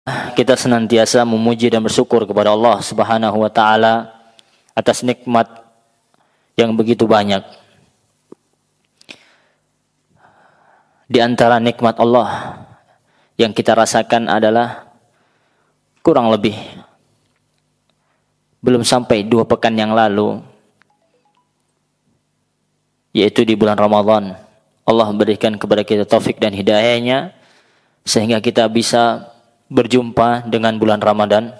Kita senantiasa memuji dan bersyukur kepada Allah Subhanahu wa taala atas nikmat yang begitu banyak. Di antara nikmat Allah yang kita rasakan adalah kurang lebih belum sampai 2 pekan yang lalu, yaitu di bulan Ramadan. Allah berikan kepada kita taufik dan hidayahnya sehingga kita bisa berjumpa dengan bulan Ramadan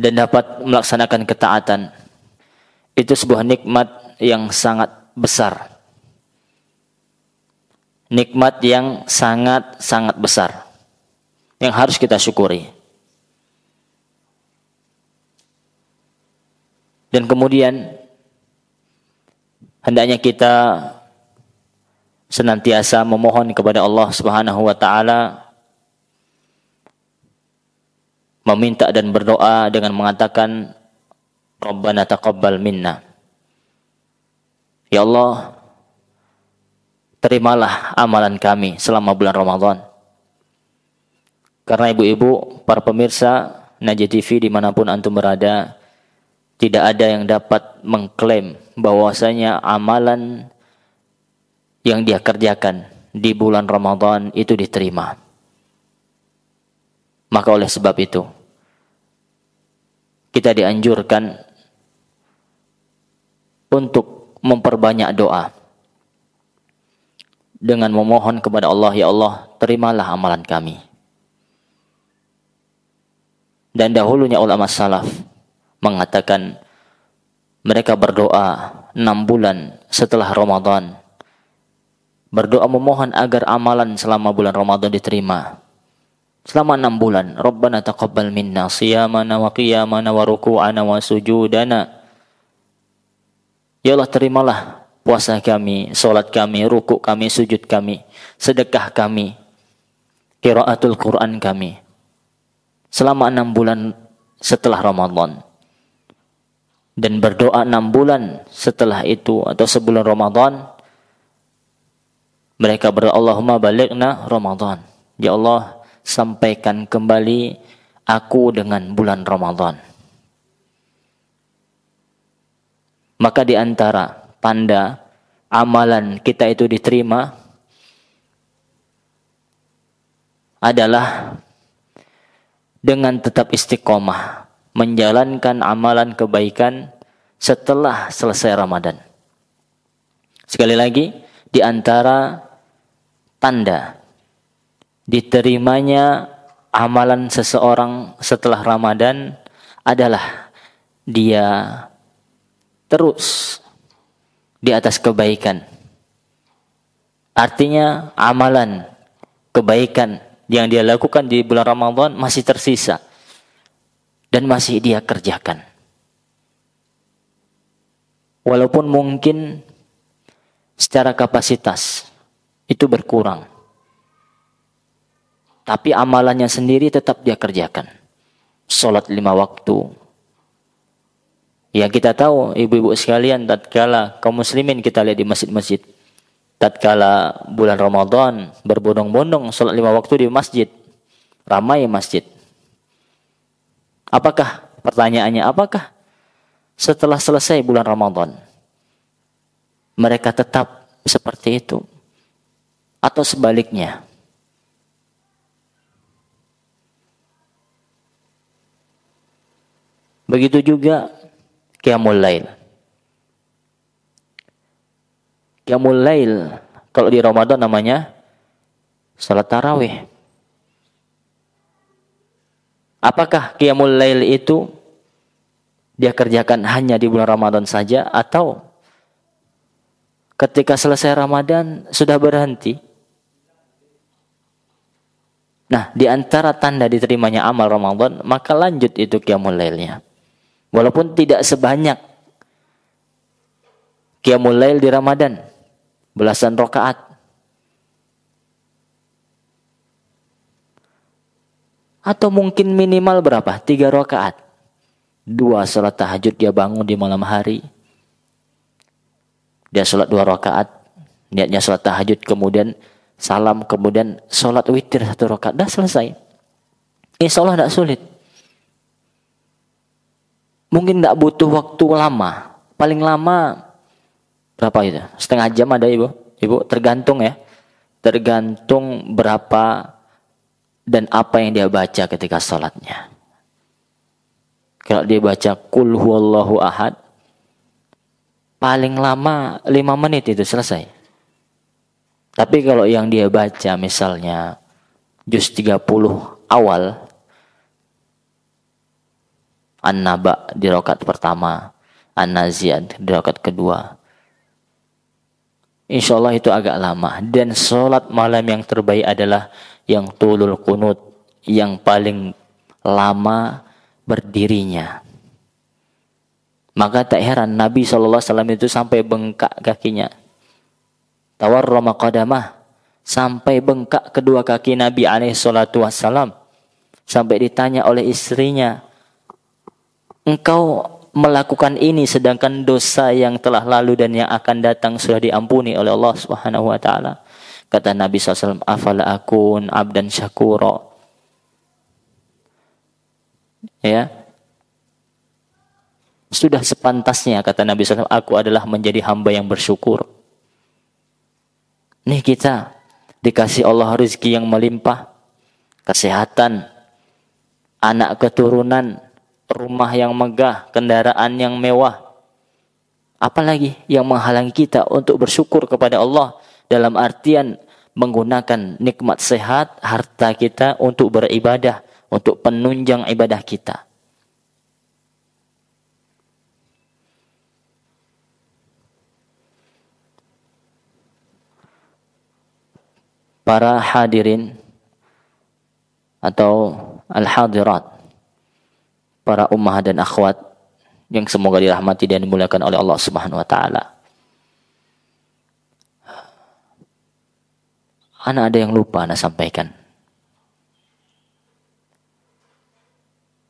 dan dapat melaksanakan ketaatan. Itu sebuah nikmat yang sangat besar. Nikmat yang sangat besar yang harus kita syukuri. Dan kemudian hendaknya kita senantiasa memohon kepada Allah Subhanahu wa taala, meminta dan berdoa dengan mengatakan Rabbana taqabbal minna. Ya Allah, terimalah amalan kami selama bulan Ramadan. Karena ibu-ibu, para pemirsa Najih TV dimanapun antum berada, tidak ada yang dapat mengklaim bahwasanya amalan yang dia kerjakan di bulan Ramadan itu diterima. Maka oleh sebab itu, kita dianjurkan untuk memperbanyak doa dengan memohon kepada Allah, ya Allah, terimalah amalan kami. Dan dahulunya ulama salaf mengatakan mereka berdoa 6 bulan setelah Ramadan, berdoa memohon agar amalan selama bulan Ramadan diterima. Selama 6 bulan, Rabbana taqabbal minna siyamana wa qiyamana wa ruku'ana wa sujudana. Ya Allah, terimalah puasa kami, salat kami, rukuk kami, sujud kami, sedekah kami, qiraatul Quran kami. Selama 6 bulan setelah Ramadan. Dan berdoa 6 bulan setelah itu atau sebulan Ramadan, mereka berdoa, Allahumma balighna Ramadan. Ya Allah, sampaikan kembali aku dengan bulan Ramadan. Maka di antara tanda amalan kita itu diterima adalah dengan tetap istiqomah menjalankan amalan kebaikan setelah selesai Ramadan. Sekali lagi, di antara tanda diterimanya amalan seseorang setelah Ramadan adalah dia terus di atas kebaikan. Artinya amalan kebaikan yang dia lakukan di bulan Ramadan masih tersisa dan masih dia kerjakan. Walaupun mungkin secara kapasitas itu berkurang, tapi amalannya sendiri tetap dia kerjakan. Salat 5 waktu. Ya, kita tahu ibu-ibu sekalian, tatkala kaum muslimin kita lihat di masjid-masjid, tatkala bulan Ramadan berbondong-bondong salat 5 waktu di masjid, ramai masjid. Apakah, pertanyaannya, apakah setelah selesai bulan Ramadan mereka tetap seperti itu? Atau sebaliknya? Begitu juga Qiyamul Lail. Qiyamul Lail kalau di Ramadan namanya salat tarawih. Apakah Qiyamul Lail itu dia kerjakan hanya di bulan Ramadan saja atau ketika selesai Ramadan sudah berhenti? Nah, di antara tanda diterimanya amal Ramadan, maka lanjut itu Qiyamul Lailnya. Walaupun tidak sebanyak Qiyamul Lail di Ramadan, belasan rakaat. Atau mungkin minimal berapa? 3 rakaat. 2 salat tahajud dia bangun di malam hari. Dia salat 2 rakaat. Niatnya salat tahajud, kemudian salam, kemudian sholat witir 1 rakaat, dah selesai. Insya Allah tidak sulit. Mungkin tidak butuh waktu lama. Paling lama berapa itu? Setengah jam ada ibu? Ibu tergantung ya. Tergantung berapa dan apa yang dia baca ketika sholatnya. Kalau dia baca Qul huwallahu ahad, paling lama 5 menit itu selesai. Tapi kalau yang dia baca misalnya juz 30 awal, An-Naba di rakaat pertama, An-Nazi'at di rakaat kedua, insya Allah itu agak lama. Dan sholat malam yang terbaik adalah yang tulul kunut, yang paling lama berdirinya. Maka tak heran Nabi SAW itu sampai bengkak kakinya. Tawarrama qadamah, sampai bengkak kedua kaki Nabi SAW. Sampai ditanya oleh istrinya, engkau melakukan ini sedangkan dosa yang telah lalu dan yang akan datang sudah diampuni oleh Allah Subhanahu wa taala. Kata Nabi SAW, afala akun abdan syakura. Ya. Sudah sepantasnya, kata Nabi SAW, aku adalah menjadi hamba yang bersyukur. Nih kita dikasih Allah rezeki yang melimpah, kesehatan, anak keturunan, rumah yang megah, kendaraan yang mewah. Apalagi yang menghalangi kita untuk bersyukur kepada Allah dalam artian menggunakan nikmat sehat, harta kita untuk beribadah, untuk penunjang ibadah kita. Para hadirin atau al-hadirat, para ummah dan akhwat yang semoga dirahmati dan dimuliakan oleh Allah Subhanahu wa taala. Ana ada yang lupa ana sampaikan.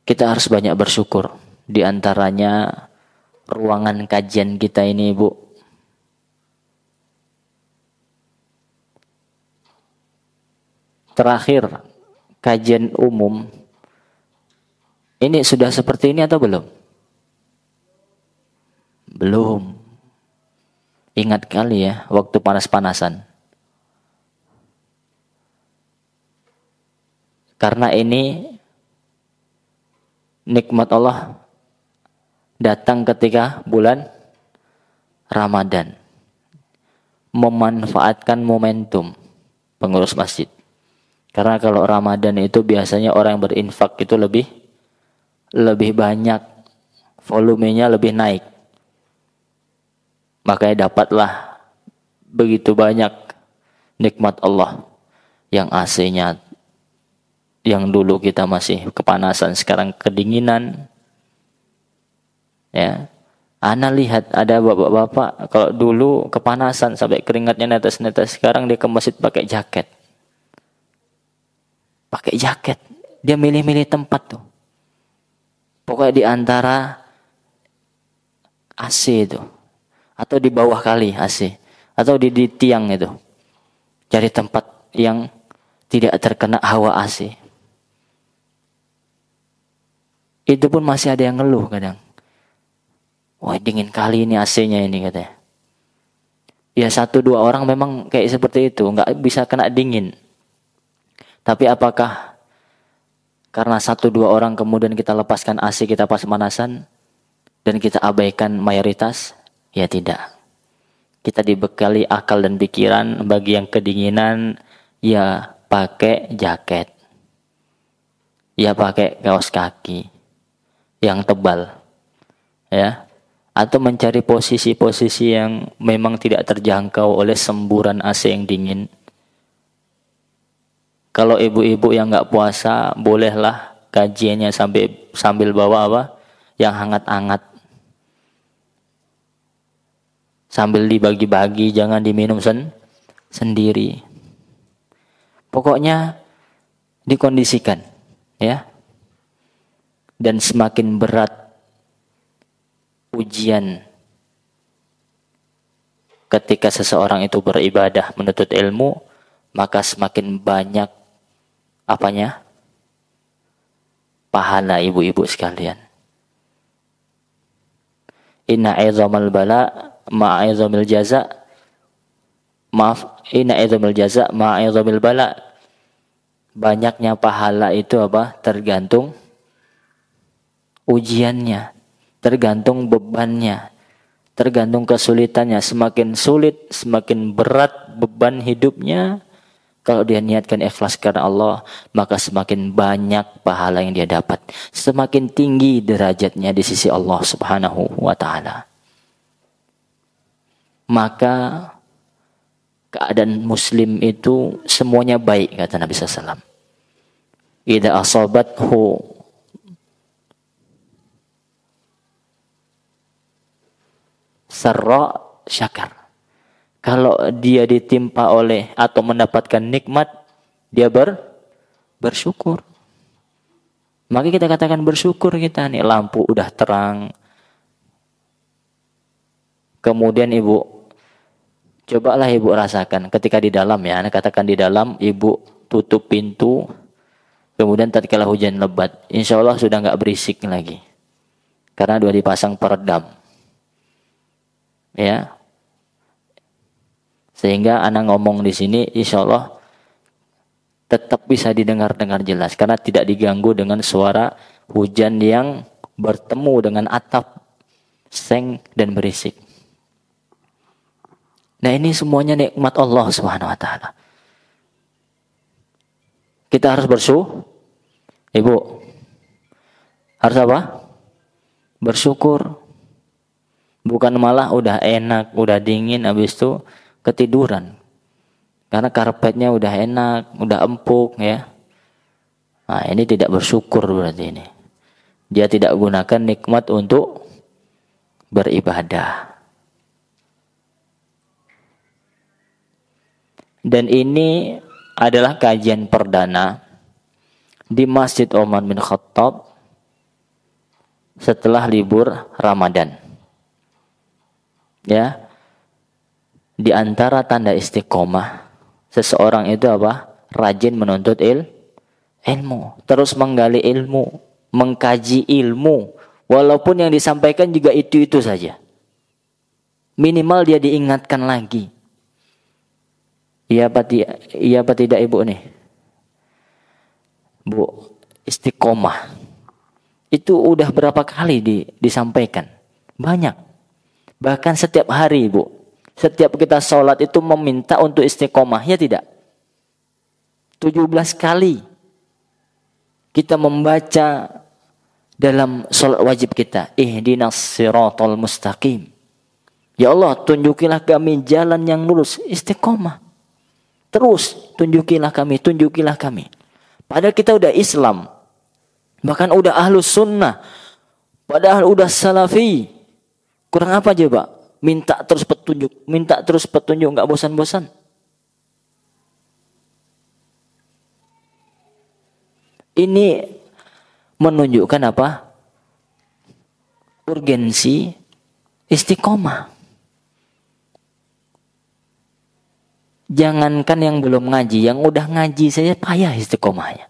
Kita harus banyak bersyukur. Di antaranya ruangan kajian kita ini, Bu. Terakhir kajian umum ini sudah seperti ini atau belum? Belum. Ingat kali ya waktu panas-panasan. Karena ini nikmat Allah datang ketika bulan Ramadan. Memanfaatkan momentum pengurus masjid. Karena kalau Ramadan itu biasanya orang yang berinfak itu lebih banyak, volumenya lebih naik. Makanya dapatlah begitu banyak nikmat Allah. Yang AC-nya, yang dulu kita masih kepanasan, sekarang kedinginan. Ya, ana lihat ada bapak-bapak kalau dulu kepanasan sampai keringatnya netes-netes, sekarang dia ke masjid pakai jaket. Pakai jaket, dia milih-milih tempat tuh. Pokoknya di antara AC itu, atau di bawah kali AC, atau di tiang itu, cari tempat yang tidak terkena hawa AC. Itu pun masih ada yang ngeluh kadang. Wah, dingin kali ini AC-nya ini katanya. Ya 1-2 orang memang kayak seperti itu, nggak bisa kena dingin. Tapi apakah karena 1-2 orang kemudian kita lepaskan AC kita pas pemanasan dan kita abaikan mayoritas? Ya tidak. Kita dibekali akal dan pikiran. Bagi yang kedinginan, ya pakai jaket. Ya pakai kaos kaki yang tebal. Ya. Atau mencari posisi-posisi yang memang tidak terjangkau oleh semburan AC yang dingin. Kalau ibu-ibu yang nggak puasa, bolehlah kajiannya sambil bawa apa? Yang hangat-hangat. Sambil dibagi-bagi, jangan diminum sendiri. Pokoknya dikondisikan, ya. Dan semakin berat ujian ketika seseorang itu beribadah, menuntut ilmu, maka semakin banyak apanya? Pahala ibu-ibu sekalian. Inna aizamal bala ma'aizamil jaza. Maaf, inna aizamil jaza ma'aizamil bala. Banyaknya pahala itu apa? Tergantung ujiannya, tergantung bebannya, tergantung kesulitannya. Semakin sulit, semakin berat beban hidupnya, kalau dia niatkan ikhlas karena Allah, maka semakin banyak pahala yang dia dapat. Semakin tinggi derajatnya di sisi Allah Subhanahu wa ta'ala. Maka keadaan muslim itu semuanya baik, kata Nabi SAW. Idza asabathu sarra syakar. Kalau dia ditimpa oleh atau mendapatkan nikmat, dia bersyukur. Maka kita katakan bersyukur kita nih, lampu udah terang. Kemudian ibu, cobalah ibu rasakan ketika di dalam ya, katakan di dalam, ibu tutup pintu, kemudian tatkala hujan lebat, insya Allah sudah nggak berisik lagi. Karena sudah dipasang peredam. Ya. Sehingga anak ngomong di sini insya Allah tetap bisa didengar-dengar jelas. Karena tidak diganggu dengan suara hujan yang bertemu dengan atap, seng, dan berisik. Nah ini semuanya nikmat Allah Subhanahu wa ta'ala. Kita harus bersyukur. Ibu, harus apa? Bersyukur. Bukan malah udah enak, udah dingin, habis itu ketiduran. Karena karpetnya udah enak, udah empuk ya. Nah ini tidak bersyukur berarti ini. Dia tidak gunakan nikmat untuk beribadah. Dan ini adalah kajian perdana di Masjid Umar bin Khattab setelah libur Ramadan. Ya, di antara tanda istiqomah seseorang itu apa? Rajin menuntut ilmu, terus menggali ilmu, mengkaji ilmu, walaupun yang disampaikan juga itu-itu saja. Minimal dia diingatkan lagi. Iya apa tidak ibu nih? Bu, istiqomah itu udah berapa kali disampaikan? Banyak. Bahkan setiap hari ibu, setiap kita sholat itu meminta untuk istiqomah, ya tidak? 17 kali kita membaca dalam sholat wajib kita, ihdinas siratal mustaqim. Ya Allah, tunjukilah kami jalan yang lurus, istiqomah. Terus tunjukilah kami. Padahal kita udah Islam, bahkan udah ahlus sunnah, padahal udah salafi. Kurang apa coba? Minta terus petunjuk, nggak bosan-bosan. Ini menunjukkan apa? Urgensi istiqomah. Jangankan yang belum ngaji, yang udah ngaji saja payah istiqomahnya.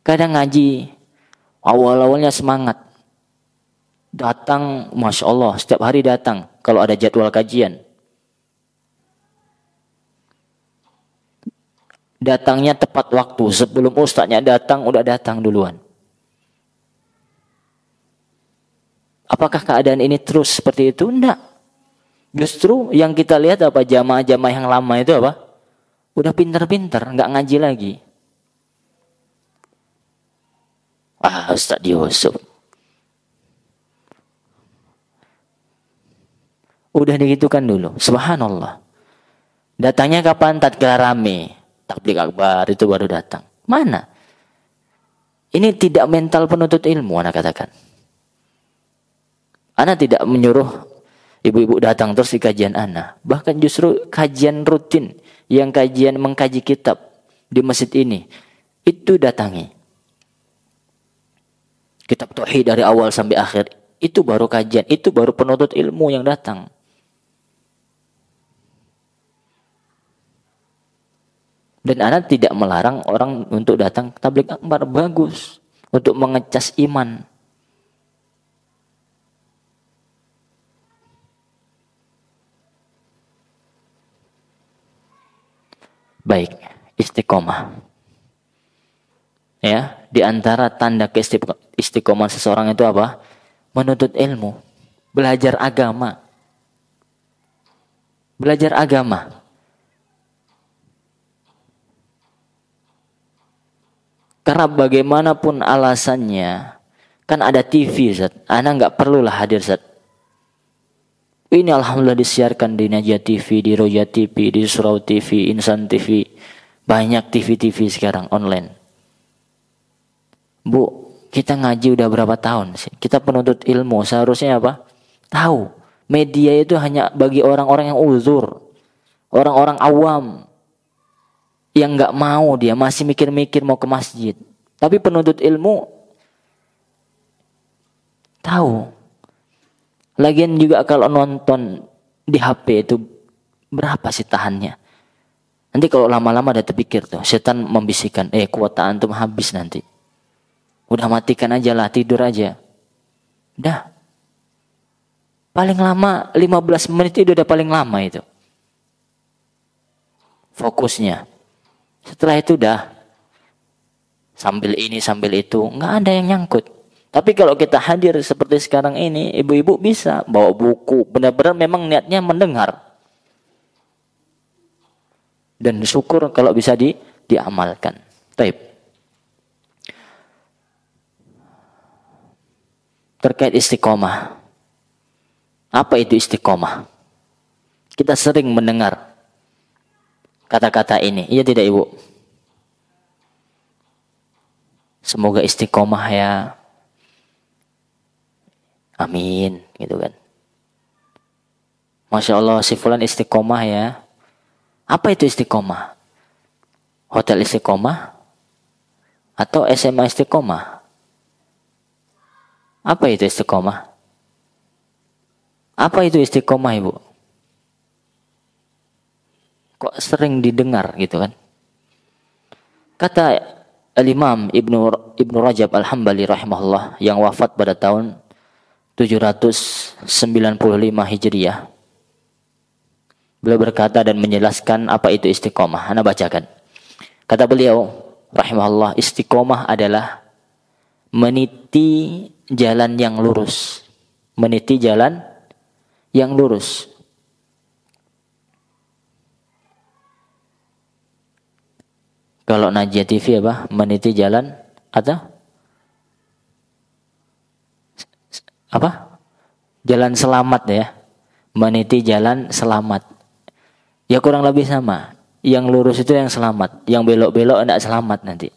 Kadang ngaji, awal-awalnya semangat. Datang, Masya Allah, setiap hari datang. Kalau ada jadwal kajian. Datangnya tepat waktu. Sebelum ustadznya datang, udah datang duluan. Apakah keadaan ini terus seperti itu? Enggak. Justru yang kita lihat apa? Jamaah-jamaah yang lama itu apa? Udah pintar-pintar, enggak ngaji lagi. Ustadz Yusuf. Udah digitukan dulu. Subhanallah. Datangnya kapan? Tatkala rame. Tabligh akbar itu baru datang. Mana? Ini tidak mental penuntut ilmu, anak katakan. Anak tidak menyuruh ibu-ibu datang terus di kajian anak. Bahkan justru kajian rutin, yang kajian mengkaji kitab di masjid ini, itu datangi. Kitab tauhid dari awal sampai akhir, itu baru kajian, itu baru penuntut ilmu yang datang. Dan ana tidak melarang orang untuk datang ke tabligh akbar, bagus untuk mengecas iman. Baik, istiqomah. Ya, di antara tanda istiqomah seseorang itu apa? Menuntut ilmu, belajar agama. Belajar agama. Karena bagaimanapun alasannya, kan ada TV, Zat. Ana nggak perlulah hadir, Zat. Ini alhamdulillah disiarkan di Najah TV, di Roja TV, di Surau TV, Insan TV. Banyak TV-TV sekarang online. Bu, kita ngaji udah berapa tahun sih? Kita penuntut ilmu, seharusnya apa? Tahu. Media itu hanya bagi orang-orang yang uzur. Orang-orang awam. Yang nggak mau, dia masih mikir-mikir mau ke masjid. Tapi penuntut ilmu tahu. Lagian juga kalau nonton di HP itu berapa sih tahannya? Nanti kalau lama-lama ada terpikir tuh, setan membisikkan, kuota antum habis nanti. Udah matikan aja lah, tidur aja. Udah. Paling lama 15 menit itu udah paling lama itu. Fokusnya. Setelah itu udah sambil ini sambil itu, nggak ada yang nyangkut. Tapi kalau kita hadir seperti sekarang ini, ibu-ibu bisa bawa buku, benar-benar memang niatnya mendengar. Dan syukur kalau bisa diamalkan. Baik. Terkait istiqomah. Apa itu istiqomah? Kita sering mendengar kata-kata ini. Iya tidak, Ibu? Semoga istiqomah ya. Amin, gitu kan. Masya Allah, si fulan istiqomah ya. Apa itu istiqomah? Hotel istiqomah? Atau SMA istiqomah? Apa itu istiqomah? Apa itu istiqomah, Ibu? Kok sering didengar gitu kan? Kata Al-Imam Ibnu Rajab Al-Hambali rahimahullah yang wafat pada tahun 795 Hijriah. Beliau berkata dan menjelaskan apa itu istiqomah. Ana bacakan. Kata beliau rahimahullah, istiqomah adalah meniti jalan yang lurus. Meniti jalan yang lurus. Kalau Najia TV apa? Meniti jalan atau apa? Jalan selamat ya. Meniti jalan selamat. Ya kurang lebih sama. Yang lurus itu yang selamat. Yang belok-belok tidak selamat nanti.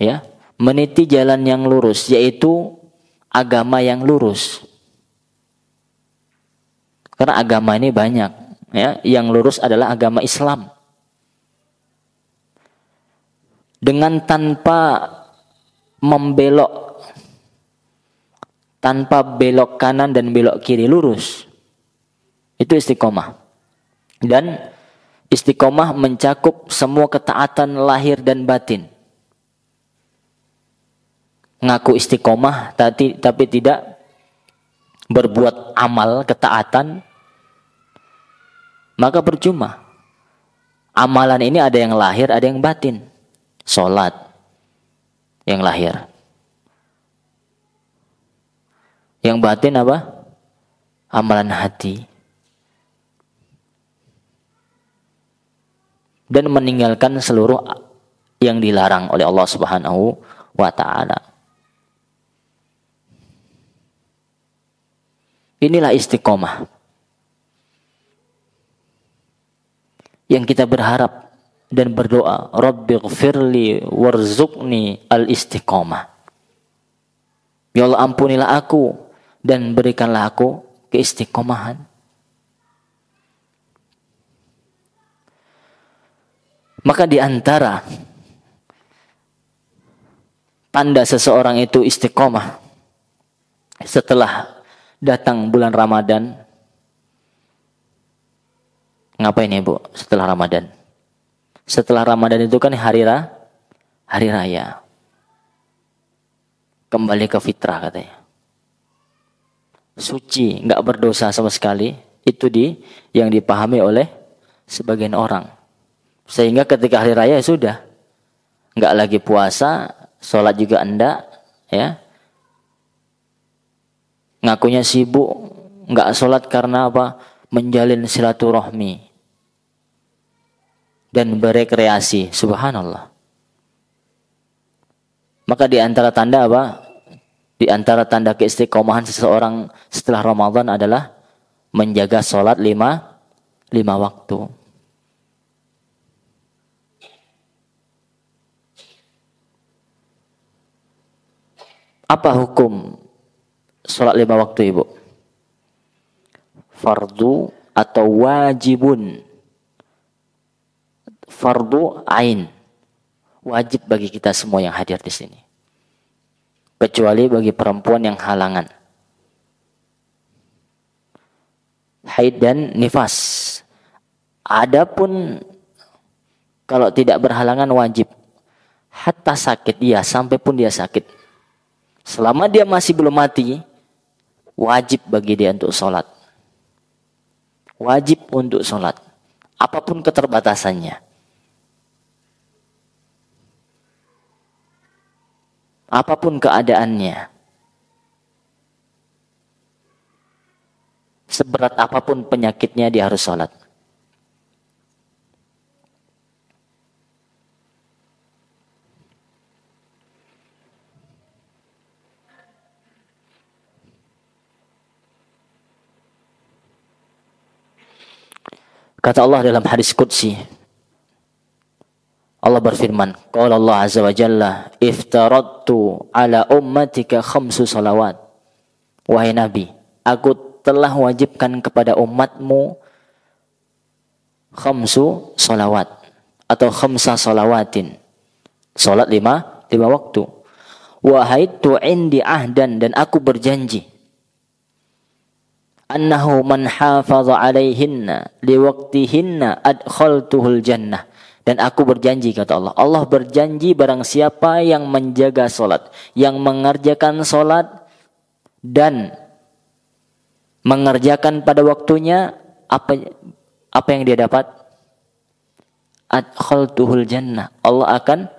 Ya. Meniti jalan yang lurus. Yaitu agama yang lurus. Karena agama ini banyak. Ya. Yang lurus adalah agama Islam. Dengan tanpa membelok. Tanpa belok kanan dan belok kiri, lurus. Itu istiqomah. Dan istiqomah mencakup semua ketaatan lahir dan batin. Ngaku istiqomah tapi tidak berbuat amal ketaatan, maka percuma. Amalan ini ada yang lahir, ada yang batin. Salat yang lahir. Yang batin apa? Amalan hati. Dan meninggalkan seluruh yang dilarang oleh Allah Subhanahu wa ta'ala. Inilah istiqomah. Yang kita berharap dan berdoa, Rabbighfirli warzuqni al-istiqomah. Ya Allah, ampunilah aku dan berikanlah aku keistiqomahan. Maka di antara tanda seseorang itu istiqomah setelah datang bulan Ramadan. Ngapain ya, Bu, setelah Ramadan? Setelah Ramadan itu kan hari raya. Kembali ke fitrah katanya. Suci, nggak berdosa sama sekali. Itu yang dipahami oleh sebagian orang. Sehingga ketika hari raya ya sudah. Nggak lagi puasa, sholat juga enggak. Ya. Ngakunya sibuk, nggak sholat karena apa? Menjalin silaturahmi. Dan berekreasi. Subhanallah. Maka di antara tanda apa? Di antara tanda keistiqomahan seseorang setelah Ramadan adalah menjaga sholat lima waktu. Apa hukum sholat 5 waktu, Ibu? Fardu atau wajibun? Fardu ain. Wajib bagi kita semua yang hadir di sini. Kecuali bagi perempuan yang halangan. Haid dan nifas. Adapun kalau tidak berhalangan wajib. Hatta sakit dia, sampai pun dia sakit. Selama dia masih belum mati, wajib bagi dia untuk sholat. Wajib untuk sholat. Apapun keterbatasannya. Apapun keadaannya. Seberat apapun penyakitnya dia harus sholat. Kata Allah dalam hadis qudsi. Allah berfirman, qala Allah azza wa jalla, iftaradtu ala ummatika 5 salawat. Wahai Nabi, aku telah wajibkan kepada umatmu 5 salawat atau 5 salawatin. Salat 5 waktu. Wahaitu indi ahdan, dan aku berjanji annahu man hafaza alaihinna liwaqtihinna adkhaltuhul jannah. Dan aku berjanji, kata Allah. Allah berjanji barang siapa yang menjaga solat, yang mengerjakan solat dan mengerjakan pada waktunya, apa yang dia dapat? Adkhaltuhul jannah. Allah akan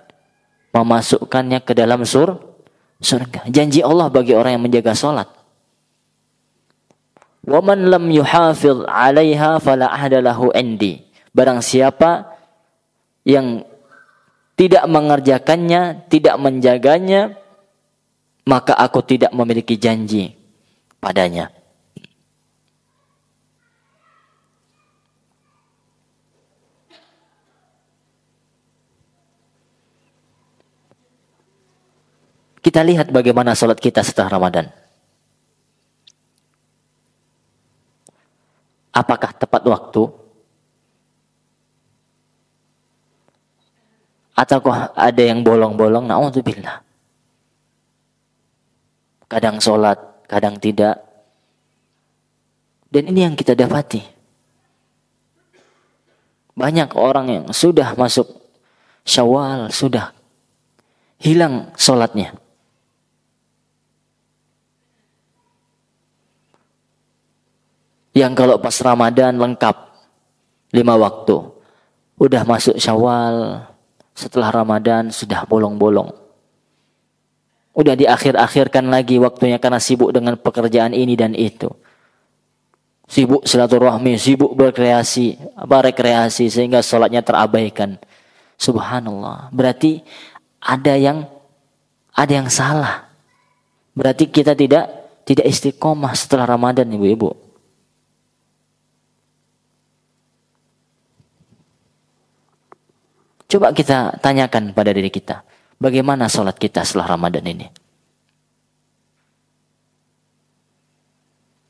memasukkannya ke dalam surga. Janji Allah bagi orang yang menjaga solat. Wa man lam yuhafidh 'alaiha fala ahda lahu indi. Barang siapa yang tidak mengerjakannya, tidak menjaganya, maka aku tidak memiliki janji padanya. Kita lihat bagaimana salat kita setelah Ramadan. Apakah tepat waktu? Ataukah ada yang bolong-bolong? Na'udzubillah. Kadang sholat, kadang tidak. Dan ini yang kita dapati. Banyak orang yang sudah masuk Syawal, sudah hilang sholatnya. Yang kalau pas Ramadan lengkap 5 waktu. Udah masuk Syawal, setelah Ramadan sudah bolong-bolong. Udah diakhir-akhirkan lagi waktunya karena sibuk dengan pekerjaan ini dan itu. Sibuk silaturahmi, sibuk rekreasi sehingga sholatnya terabaikan. Subhanallah. Berarti ada yang salah. Berarti kita tidak istiqomah setelah Ramadan, ibu-ibu. Coba kita tanyakan pada diri kita, bagaimana sholat kita setelah Ramadan ini?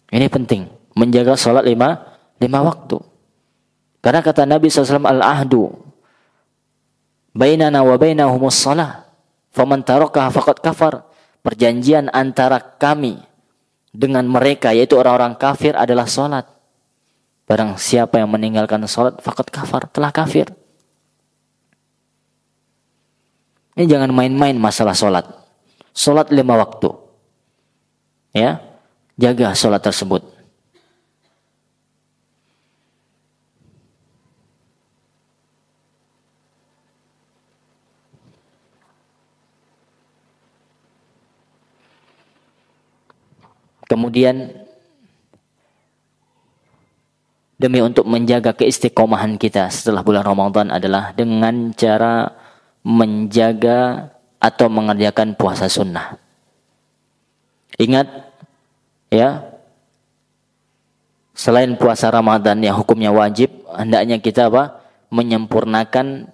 Ini penting, menjaga sholat 5 waktu. Karena kata Nabi SAW, al-ahdu bainana wa bainahumus shalah, faman tarakaha faqad kafar. Perjanjian antara kami dengan mereka, yaitu orang-orang kafir, adalah sholat. Barang siapa yang meninggalkan sholat, faqad kafar, telah kafir. Ini jangan main-main masalah sholat. Sholat 5 waktu. Ya, jaga sholat tersebut. Kemudian demi untuk menjaga keistiqomahan kita setelah bulan Ramadan adalah dengan cara menjaga atau mengerjakan puasa sunnah. Ingat ya, selain puasa Ramadan yang hukumnya wajib, hendaknya kita apa? Menyempurnakan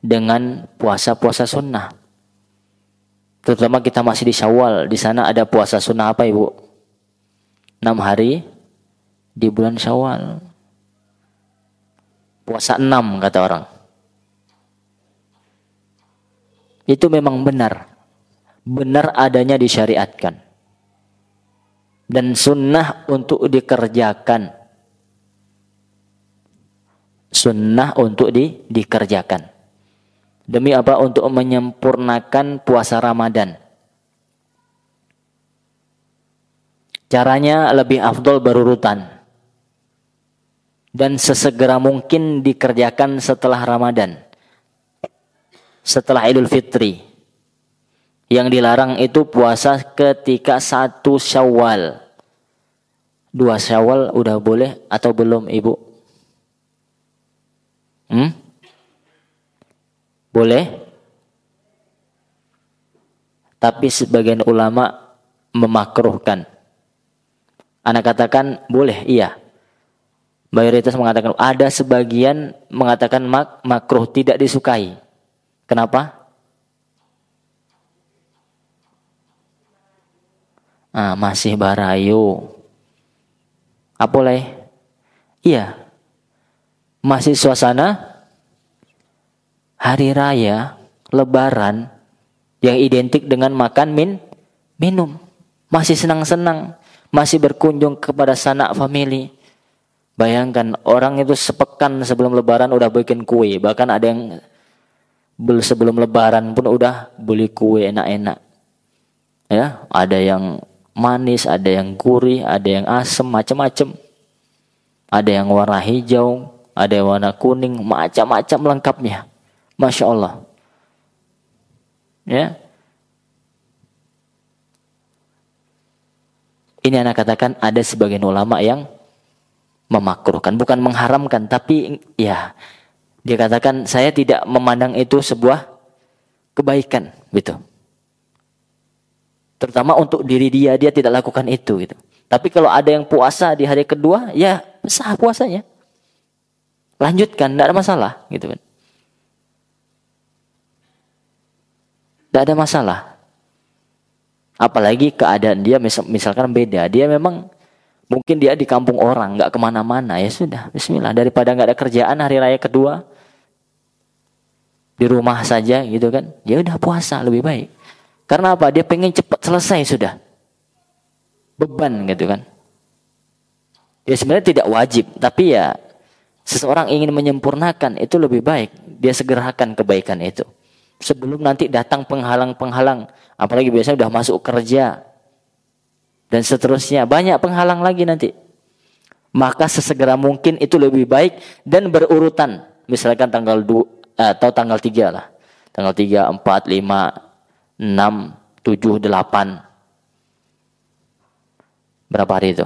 dengan puasa-puasa sunnah. Terutama kita masih di Syawal, di sana ada puasa sunnah apa Ibu? 6 hari di bulan Syawal. Puasa 6 kata orang. Itu memang benar. Benar adanya disyariatkan. Dan sunnah untuk dikerjakan. Sunnah untuk dikerjakan. Demi apa? Untuk menyempurnakan puasa Ramadan. Caranya lebih afdol berurutan. Dan sesegera mungkin dikerjakan setelah Ramadan. Setelah Idul Fitri. Yang dilarang itu puasa ketika 1 Syawal. 2 Syawal udah boleh atau belum Ibu? Boleh? Tapi sebagian ulama memakruhkan. Anak katakan boleh, iya. Mayoritas mengatakan, ada sebagian mengatakan makruh, tidak disukai. Kenapa? Masih barayu. Apa boleh? Iya. Masih suasana hari raya, lebaran, yang identik dengan makan minum. Masih senang-senang. Masih berkunjung kepada sanak famili. Bayangkan orang itu sepekan sebelum lebaran udah bikin kue. Bahkan ada yang sebelum lebaran pun udah beli kue enak-enak. Ya, ada yang manis, ada yang gurih, ada yang asam, macam-macam. Ada yang warna hijau, ada yang warna kuning, macam-macam lengkapnya. Masya Allah. Ya. Ini anak katakan ada sebagian ulama yang memakruhkan, bukan mengharamkan, tapi ya dia katakan saya tidak memandang itu sebuah kebaikan, gitu. Terutama untuk diri dia tidak lakukan itu, gitu. Tapi kalau ada yang puasa di hari kedua, ya sah puasanya, lanjutkan, tidak ada masalah, gitu kan. Tidak ada masalah. Apalagi keadaan dia misalkan beda. Dia memang mungkin dia di kampung orang, nggak kemana-mana. Ya sudah, bismillah. Daripada nggak ada kerjaan hari raya kedua, di rumah saja gitu kan. Ya udah puasa lebih baik. Karena apa? Dia pengen cepat selesai sudah. Beban gitu kan. Ya sebenarnya tidak wajib. Tapi ya seseorang ingin menyempurnakan itu lebih baik. Dia segerakan kebaikan itu. Sebelum nanti datang penghalang-penghalang. Apalagi biasanya udah masuk kerja. Dan seterusnya. Banyak penghalang lagi nanti. Maka sesegera mungkin itu lebih baik. Dan berurutan. Misalkan tanggal 2 atau tanggal 3 lah. Tanggal 3, 4, 5, 6, 7, 8. Berapa hari itu?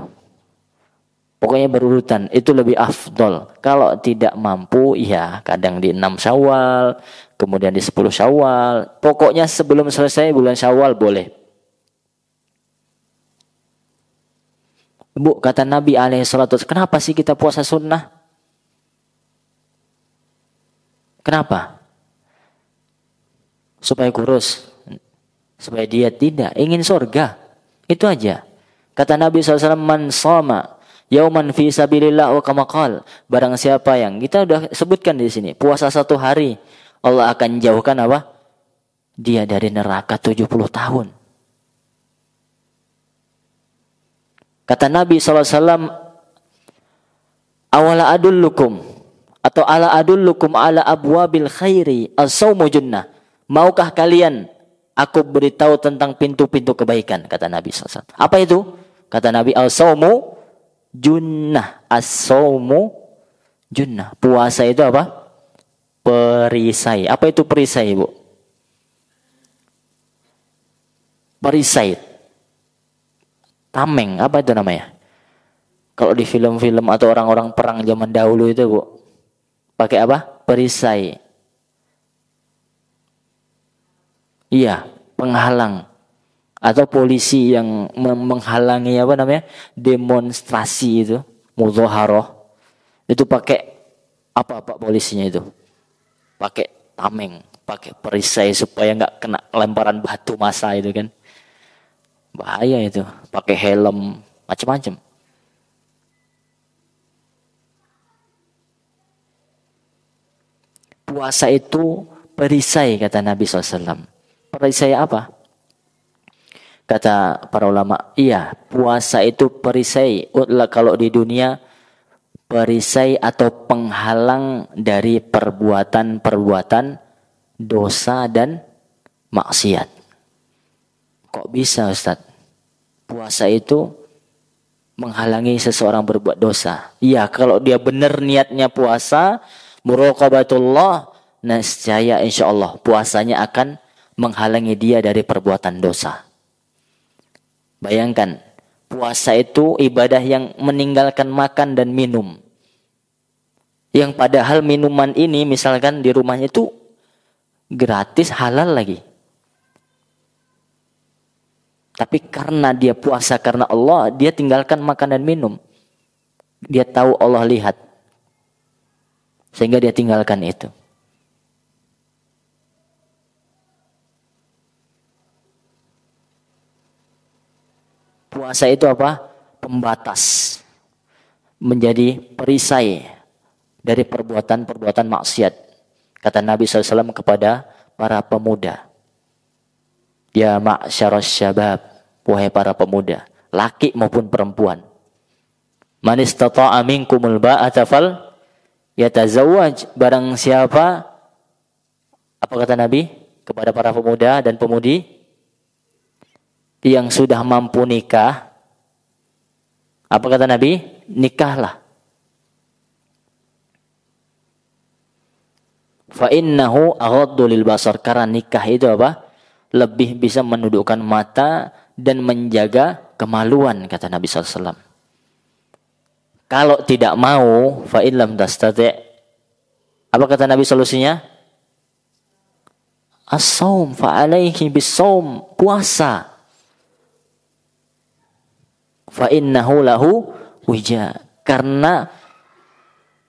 Pokoknya berurutan. Itu lebih afdol. Kalau tidak mampu, ya kadang di 6 Syawal. Kemudian di 10 Syawal. Pokoknya sebelum selesai bulan Syawal boleh. Bu, kata Nabi alaihissalatu, kenapa sih kita puasa sunnah? Kenapa? Supaya kurus. Supaya dia tidak ingin surga. Itu aja. Kata Nabi SAW, man shoma yauman fi sabilillah wa kama qala. Barang siapa yang kita udah sebutkan di sini, puasa 1 hari, Allah akan jauhkan apa? Dia dari neraka 70 tahun. Kata Nabi SAW, awala adullukum atau ala adullukum ala abwabil khairi as-sawmu junnah. Maukah kalian aku beritahu tentang pintu-pintu kebaikan, kata Nabi SAW. Apa itu? Kata Nabi, as-saumu junnah. As-saumu junnah. Puasa itu apa? Perisai. Apa itu perisai, Bu? Perisai. Tameng, apa itu namanya? Kalau di film-film atau orang-orang perang zaman dahulu itu, Bu, pakai apa? Perisai. Iya, penghalang. Atau polisi yang menghalangi apa namanya? Demonstrasi itu, mudzaharah. Itu pakai apa Pak polisinya itu? Pakai tameng, pakai perisai supaya nggak kena lemparan batu massa itu kan. Bahaya itu, pakai helm, macam-macam. Puasa itu perisai, kata Nabi SAW. Perisai apa? Kata para ulama, iya, puasa itu perisai. Kalau di dunia, perisai atau penghalang dari perbuatan-perbuatan dosa dan maksiat. Kok bisa, Ustaz? Puasa itu menghalangi seseorang berbuat dosa. Iya, kalau dia benar niatnya puasa, muraqabatullah, nescaya insya Allah puasanya akan menghalangi dia dari perbuatan dosa. Bayangkan, puasa itu ibadah yang meninggalkan makan dan minum. Yang padahal minuman ini misalkan di rumahnya itu gratis, halal lagi. Tapi karena dia puasa karena Allah, dia tinggalkan makan dan minum. Dia tahu Allah lihat. Sehingga dia tinggalkan itu. Puasa itu apa? Pembatas. Menjadi perisai dari perbuatan-perbuatan maksiat. Kata Nabi SAW kepada para pemuda. Ya ma'syaras syabab. Wahai para pemuda. Laki maupun perempuan. Man istata'a minkumul ba'ata fal yatazawwaj. Barang siapa. Apa kata Nabi? Kepada para pemuda dan pemudi. Yang sudah mampu nikah. Apa kata Nabi? Nikahlah. Fa innahu aghaddu lil basar. Karena nikah itu apa? Lebih bisa menundukkan mata dan menjaga kemaluan, kata Nabi SAW. Kalau tidak mau, fa in lam tastati'. Apa kata Nabi solusinya? As-saum fa alaihi bis-saum. Puasa. Fa innahu lahu wija. Karena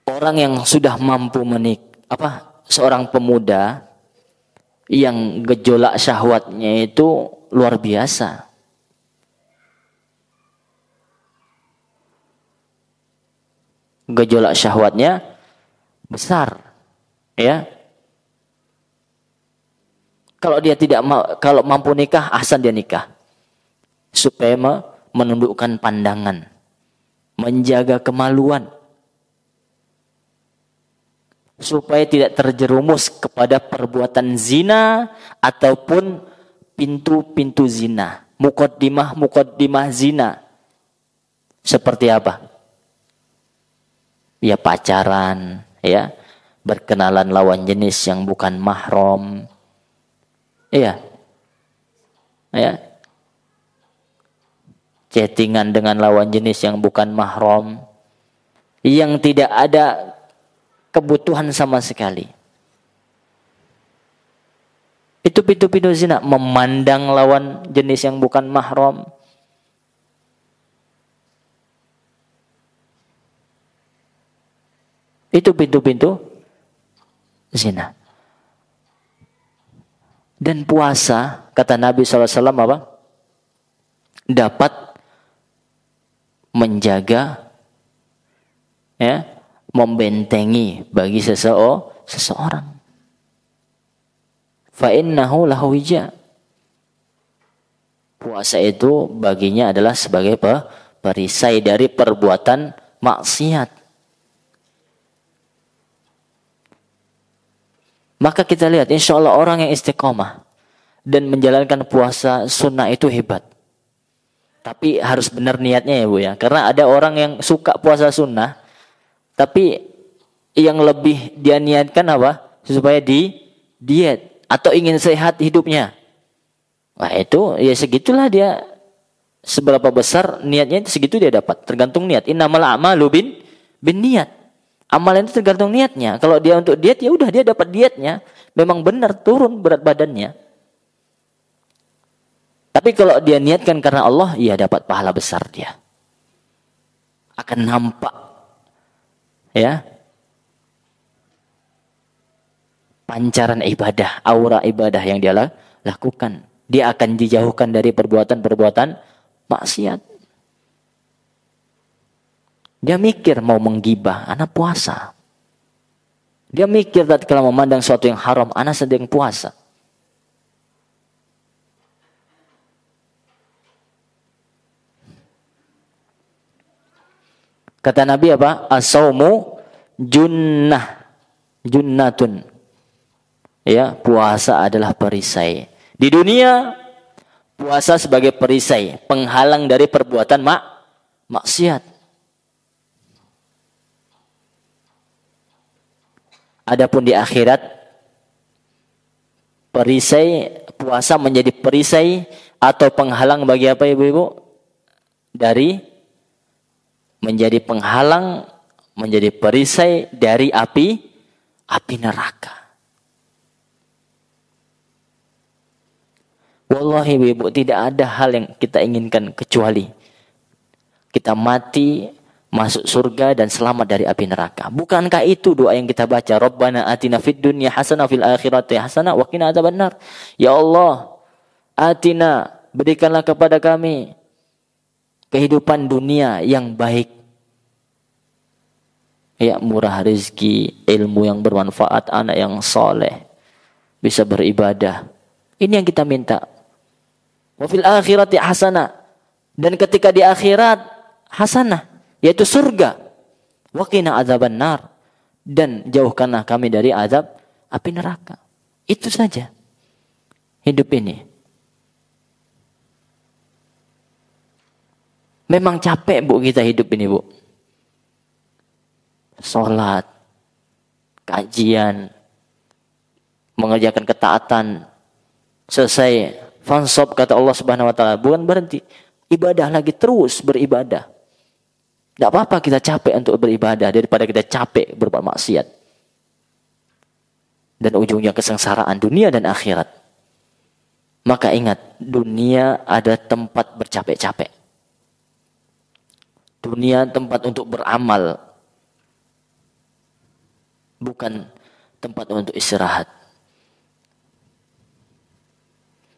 orang yang sudah mampu seorang pemuda yang gejolak syahwatnya itu luar biasa. Gejolak syahwatnya besar, ya. Kalau dia kalau mampu nikah, ahsan dia nikah. Supaya menundukkan pandangan, menjaga kemaluan, supaya tidak terjerumus kepada perbuatan zina ataupun pintu-pintu zina, muqaddimah zina. Seperti apa? Ya pacaran, ya, berkenalan lawan jenis yang bukan mahram. Iya. Ya. Chattingan dengan lawan jenis yang bukan mahram, yang tidak ada kebutuhan sama sekali. Itu pintu-pintu zina, memandang lawan jenis yang bukan mahram. Itu pintu-pintu zina. Dan puasa, kata Nabi SAW apa? Dapat menjaga, ya, membentengi bagi seseorang. Fa innahu lahu wija. Puasa itu baginya adalah sebagai perisai dari perbuatan maksiat. Maka kita lihat, insya Allah orang yang istiqomah dan menjalankan puasa sunnah itu hebat. Tapi harus benar niatnya ya Bu ya. Karena ada orang yang suka puasa sunnah, tapi yang lebih dia niatkan apa? Supaya di diet atau ingin sehat hidupnya. Nah itu ya segitulah dia, seberapa besar niatnya itu segitu dia dapat. Tergantung niat. Innamal a'malu bin niat. Amalan itu tergantung niatnya. Kalau dia untuk diet ya udah dia dapat dietnya. Memang benar turun berat badannya. Tapi kalau dia niatkan karena Allah, ya dapat pahala besar dia. Akan nampak ya pancaran ibadah, aura ibadah yang dia lakukan. Dia akan dijauhkan dari perbuatan-perbuatan maksiat. Dia mikir mau menggibah, anak puasa. Dia mikir tatkala memandang sesuatu yang haram, anak sedang puasa. Kata Nabi apa? As-saumu junnah. Junnatun. Ya, puasa adalah perisai. Di dunia, puasa sebagai perisai, penghalang dari perbuatan maksiat. Adapun di akhirat, perisai puasa menjadi perisai atau penghalang bagi apa ibu-ibu? Dari menjadi penghalang, menjadi perisai dari api neraka. Wallahi ibu, tidak ada hal yang kita inginkan kecuali kita mati, masuk surga dan selamat dari api neraka. Bukankah itu doa yang kita baca? Rabbana atina fid dunya hasanah fil akhirati hasanah wa qina adzabannar. Ya Allah, atina, berikanlah kepada kami kehidupan dunia yang baik. Ya, murah rezeki, ilmu yang bermanfaat, anak yang soleh, bisa beribadah. Ini yang kita minta. Wa fil akhirati hasanah. Dan ketika di akhirat hasanah, yaitu surga. Wa qina adzabannar. Dan jauhkanlah kami dari azab api neraka. Itu saja hidup ini. Memang capek Bu kita hidup ini Bu. Sholat, kajian, mengerjakan ketaatan, selesai fansop kata Allah Subhanahu wa taala, bukan berhenti. Ibadah lagi, terus beribadah. Tidak apa-apa kita capek untuk beribadah daripada kita capek berbuat maksiat. Dan ujungnya kesengsaraan dunia dan akhirat. Maka ingat, dunia ada tempat bercapek-capek. Dunia tempat untuk beramal. Bukan tempat untuk istirahat.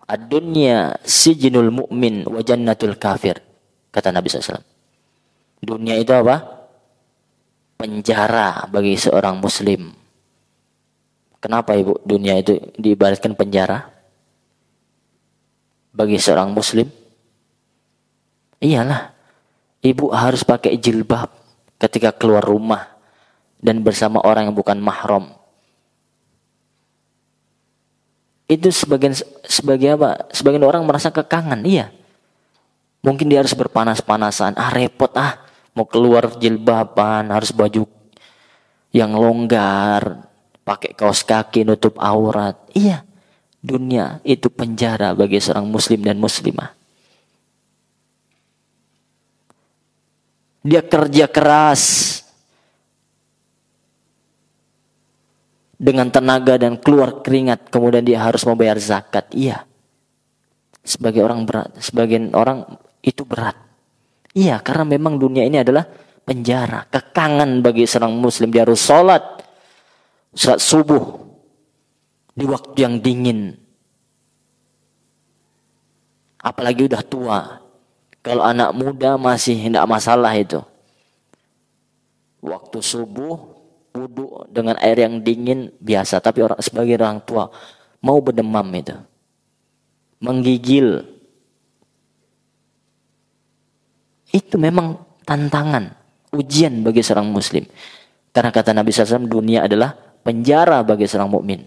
Ad-dunya sijinul mu'min wa jannatul kafir. Kata Nabi SAW. Dunia itu apa? Penjara bagi seorang muslim. Kenapa ibu dunia itu diibaratkan penjara? Bagi seorang muslim? Iyalah. Ibu harus pakai jilbab ketika keluar rumah. Dan bersama orang yang bukan mahram. Itu sebagai apa? Sebagian orang merasa kekangan. Iya. Mungkin dia harus berpanas-panasan. Repot mau keluar jilbaban, harus baju yang longgar, pakai kaos kaki nutup aurat. Iya. Dunia itu penjara bagi seorang muslim dan muslimah. Dia kerja keras dengan tenaga dan keluar keringat, kemudian dia harus membayar zakat. Iya. Sebagai orang berat, sebagian orang itu berat. Iya, karena memang dunia ini adalah penjara, kekangan bagi seorang muslim. Dia harus sholat subuh di waktu yang dingin. Apalagi udah tua. Kalau anak muda masih tidak masalah itu. Waktu subuh wudu dengan air yang dingin biasa, tapi sebagai orang tua mau berdemam itu, menggigil, itu memang tantangan, ujian bagi seorang muslim. Karena kata Nabi SAW, dunia adalah penjara bagi seorang mukmin.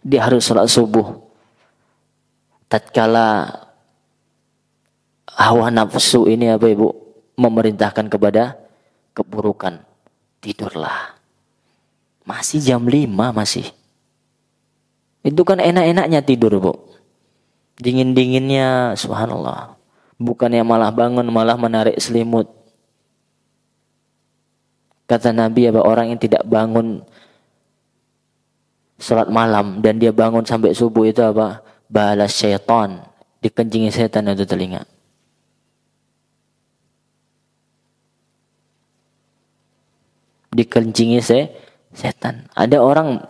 Dia harus sholat subuh. Tatkala hawa nafsu ini apa ibu memerintahkan kepada keburukan, tidurlah. Masih jam 5 masih. Itu kan enak-enaknya tidur bu. Dingin-dinginnya subhanallah. Bukannya malah bangun malah menarik selimut. Kata Nabi apa orang yang tidak bangun salat malam dan dia bangun sampai subuh itu apa? Balas syaitan. Dikencingi setan itu telinga. Dikencingi setan. Ada orang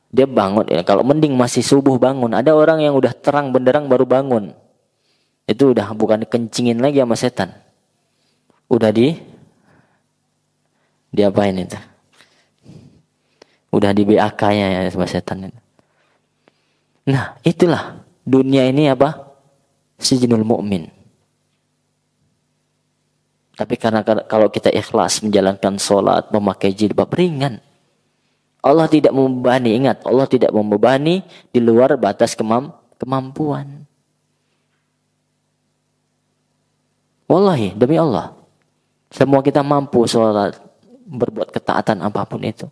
dia bangun ya kalau mending masih subuh bangun. Ada orang yang udah terang benderang baru bangun. Itu udah bukan dikencingin lagi sama setan. Udah diapain itu? Udah di BAK-nya ya sama setan itu. Nah, itulah dunia ini apa? Sijnul mu'min. Tapi karena kalau kita ikhlas menjalankan sholat, memakai jilbab ringan. Allah tidak membebani, ingat, Allah tidak membebani di luar batas kemampuan. Wallahi, demi Allah. Semua kita mampu sholat, berbuat ketaatan apapun itu.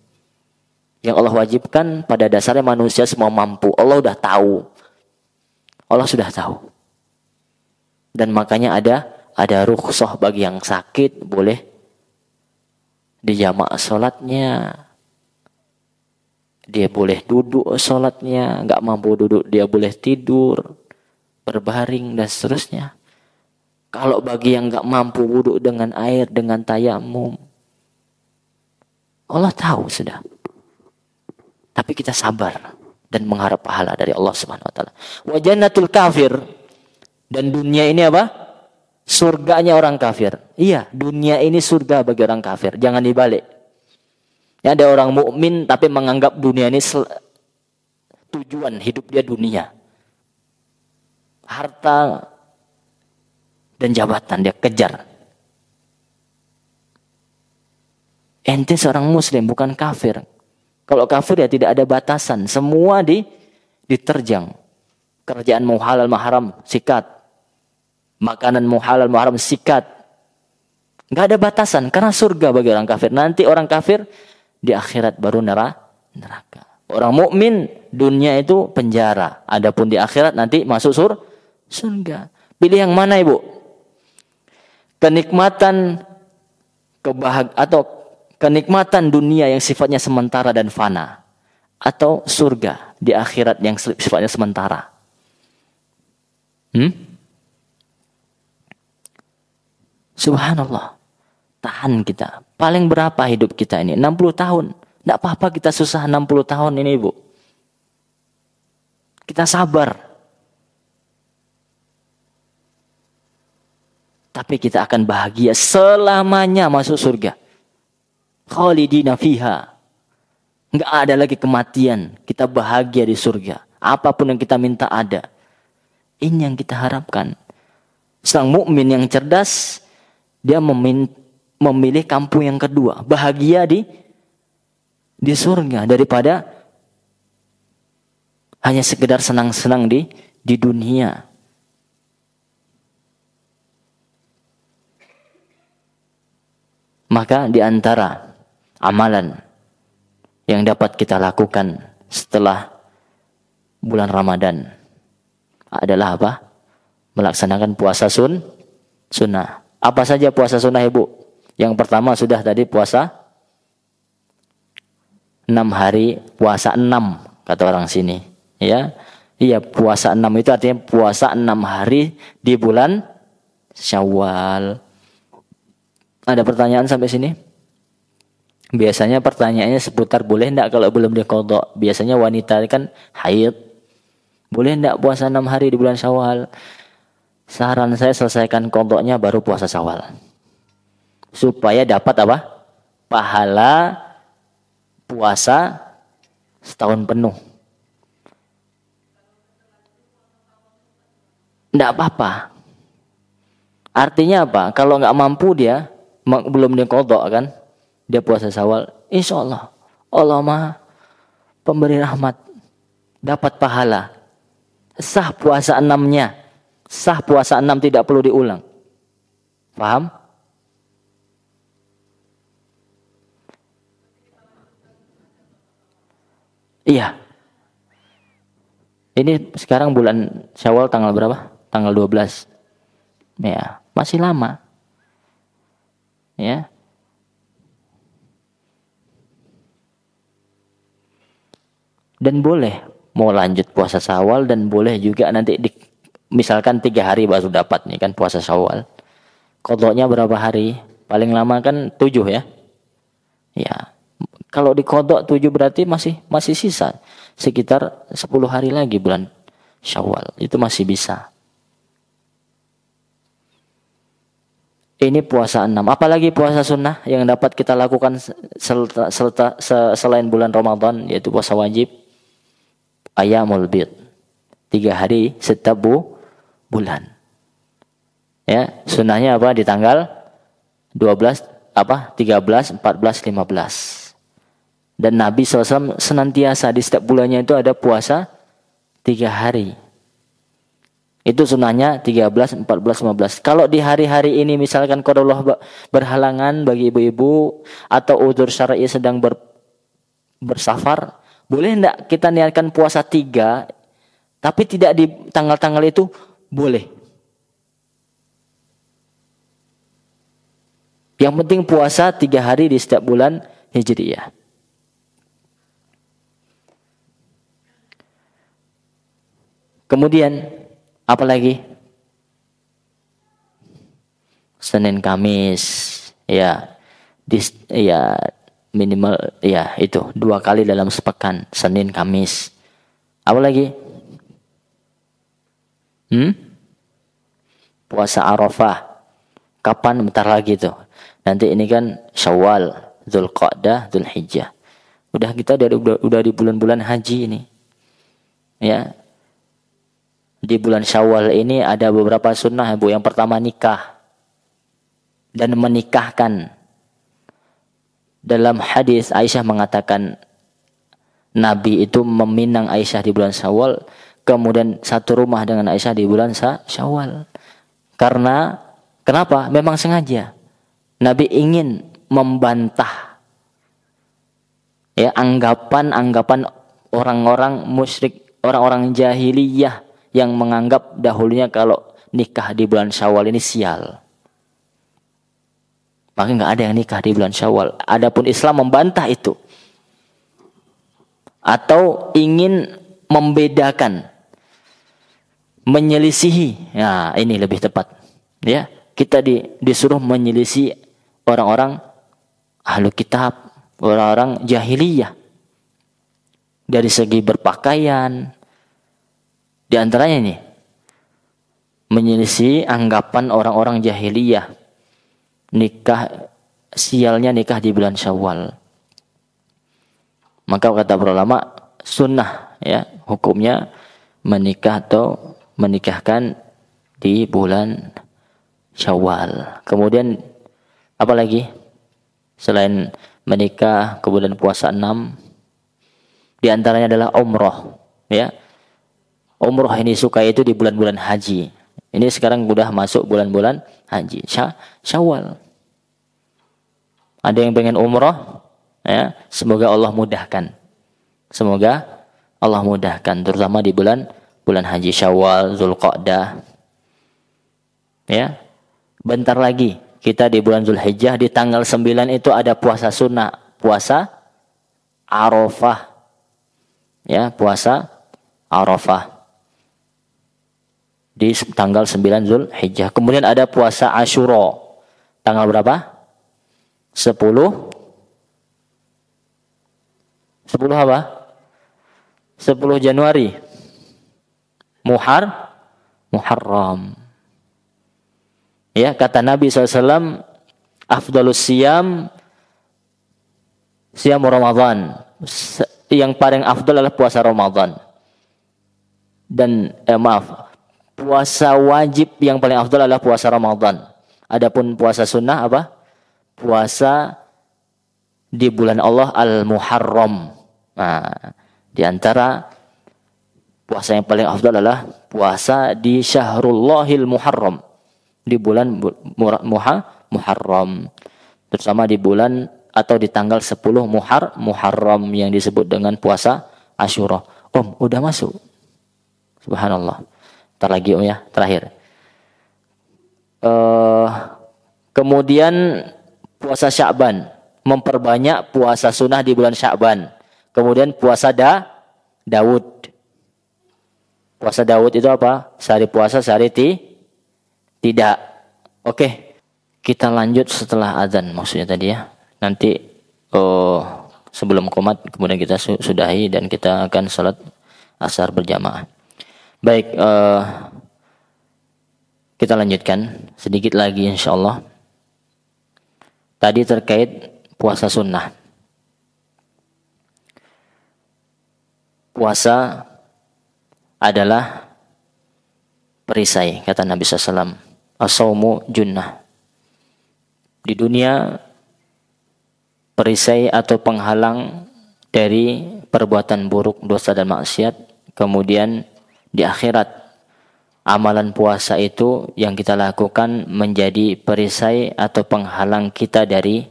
Yang Allah wajibkan pada dasarnya manusia semua mampu. Allah udah tahu. Allah sudah tahu. Dan makanya ada rukhsah bagi yang sakit boleh dijamak sholatnya. Dia boleh duduk sholatnya. Nggak mampu duduk dia boleh tidur, berbaring dan seterusnya. Kalau bagi yang nggak mampu wudhu dengan air, dengan tayamum, Allah tahu sudah. Tapi kita sabar dan mengharap pahala dari Allah Subhanahu wa taala. Wa jannatul kafir, dan dunia ini apa? Surganya orang kafir. Iya, dunia ini surga bagi orang kafir. Jangan dibalik. Ya, ada orang mukmin tapi menganggap dunia ini tujuan hidup dia dunia. Harta dan jabatan dia kejar. Ente seorang muslim bukan kafir. Kalau kafir ya tidak ada batasan. Semua diterjang. Kerjaan mau halal mahram sikat. Makanan mau halal mahram sikat. Gak ada batasan. Karena surga bagi orang kafir. Nanti orang kafir di akhirat baru neraka. Orang mukmin dunia itu penjara. Adapun di akhirat nanti masuk surga. Pilih yang mana ibu? Kenikmatan atau kenikmatan dunia yang sifatnya sementara dan fana, atau surga di akhirat yang sifatnya sementara. Subhanallah. Tahan kita. Paling berapa hidup kita ini? 60 tahun. Tidak apa-apa kita susah 60 tahun ini ibu. Kita sabar. Tapi kita akan bahagia selamanya masuk surga. Khalidina fiha. Enggak ada lagi kematian. Kita bahagia di surga. Apapun yang kita minta ada. Ini yang kita harapkan. Sang mukmin yang cerdas, dia memilih kampung yang kedua. Bahagia di surga daripada hanya sekedar senang-senang di dunia. Maka di antara amalan yang dapat kita lakukan setelah bulan Ramadan adalah apa? Melaksanakan puasa sunnah. Apa saja puasa sunnah ibu? Yang pertama sudah tadi puasa 6 hari, puasa 6 kata orang sini. Ya, iya puasa 6 itu artinya puasa 6 hari di bulan Syawal. Ada pertanyaan sampai sini? Biasanya pertanyaannya seputar boleh enggak kalau belum diqadha. Biasanya wanita kan haid. Boleh enggak puasa 6 hari di bulan Syawal? Saran saya selesaikan qadhanya baru puasa Syawal. Supaya dapat apa? Pahala puasa setahun penuh. Enggak apa-apa. Artinya apa? Kalau enggak mampu dia belum diqadha kan, dia puasa Syawal, insya Allah Allah Maha pemberi rahmat, dapat pahala. Sah puasa 6-nya. Sah puasa 6, tidak perlu diulang. Paham? Iya. Ini sekarang bulan Syawal tanggal berapa? Tanggal 12. Ya, masih lama. Ya. Dan boleh mau lanjut puasa Syawal, dan boleh juga nanti misalkan 3 hari baru dapat nih kan puasa Syawal. Qadanya berapa hari? Paling lama kan 7 ya. Ya. Kalau diqadha 7 berarti masih sisa sekitar 10 hari lagi bulan Syawal. Itu masih bisa. Ini puasa 6. Apalagi puasa sunnah yang dapat kita lakukan selain bulan Ramadan, yaitu puasa wajib. Ayyamul bid. 3 hari setiap bulan. Ya, sunnahnya apa? Di tanggal 12, 13, 14, 15. Dan Nabi SAW senantiasa di setiap bulannya itu ada puasa 3 hari. Itu sunnahnya 13, 14, 15. Kalau di hari-hari ini misalkan qadarullah berhalangan bagi ibu-ibu atau udzur syar'i sedang bersafar, boleh enggak kita niatkan puasa 3 tapi tidak di tanggal-tanggal itu? Boleh. Yang penting puasa 3 hari di setiap bulan Hijriyah. Kemudian apa lagi? Senin Kamis, ya, minimal ya itu 2 kali dalam sepekan, Senin Kamis. Apa lagi? Puasa Arafah. Kapan? Bentar lagi tuh. Nanti ini kan Syawal, Dzulqa'dah, Dzulhijjah. Kita udah di bulan-bulan haji ini. Ya. Di bulan Syawal ini ada beberapa sunnah, Bu. Yang pertama nikah. Dan menikahkan. Dalam hadis Aisyah mengatakan Nabi itu meminang Aisyah di bulan Syawal, kemudian satu rumah dengan Aisyah di bulan Syawal. Karena kenapa? Memang sengaja. Nabi ingin membantah ya anggapan orang-orang musyrik, orang-orang jahiliyah yang menganggap dahulunya kalau nikah di bulan Syawal ini sial. Maka nggak ada yang nikah di bulan Syawal. Adapun Islam membantah itu. Atau ingin membedakan, menyelisihi. Nah, ini lebih tepat. Ya, kita disuruh menyelisih orang-orang ahlu kitab, orang-orang jahiliyah. Dari segi berpakaian. Di antaranya ini menyelisih anggapan orang-orang jahiliyah, sialnya nikah di bulan Syawal. Maka kata para ulama, sunnah ya hukumnya menikah atau menikahkan di bulan Syawal. Kemudian apa lagi selain menikah kemudian puasa 6? Di antaranya adalah umroh ya. Umroh ini suka itu di bulan-bulan haji. Ini sekarang sudah masuk bulan-bulan haji. Syawal. Ada yang pengen umroh? Ya, semoga Allah mudahkan. Semoga Allah mudahkan. Terutama di bulan haji Syawal, Dzulqa'dah. Ya. Bentar lagi kita di bulan Dzulhijjah, di tanggal 9 itu ada puasa sunnah. Puasa Arafah. Ya, puasa Arafah. Di tanggal 9 Dzulhijjah. Kemudian ada puasa Asyura. Tanggal berapa? 10 apa? 10 Januari. Muharram. Ya, kata Nabi SAW, afdalus siyam Ramadan. Yang paling afdal adalah puasa Ramadan. Dan puasa wajib yang paling afdal adalah puasa Ramadan. Adapun puasa sunnah apa? Puasa di bulan Allah Al-Muharram. Nah, di antara Puasa yang paling afdal adalah puasa di Syahrullahil Muharram, di bulan Muharram, terutama di bulan atau di tanggal 10 Muharram yang disebut dengan puasa Asyura. Om, udah masuk. Subhanallah. Ntar lagi Om ya, terakhir. Kemudian puasa Sya'ban, memperbanyak puasa sunnah di bulan Sya'ban. Kemudian puasa Daud. Puasa Daud itu apa? Sehari puasa, sehari tidak. Oke, kita lanjut setelah azan maksudnya tadi ya. Nanti sebelum qomat kemudian kita sudahi dan kita akan salat asar berjamaah. Baik, kita lanjutkan sedikit lagi insyaallah. Tadi terkait puasa sunnah. Puasa adalah perisai, kata Nabi SAW. As-sawmu junnah. Di dunia, perisai atau penghalang dari perbuatan buruk, dosa dan maksiat. Kemudian di akhirat, amalan puasa itu yang kita lakukan menjadi perisai atau penghalang kita dari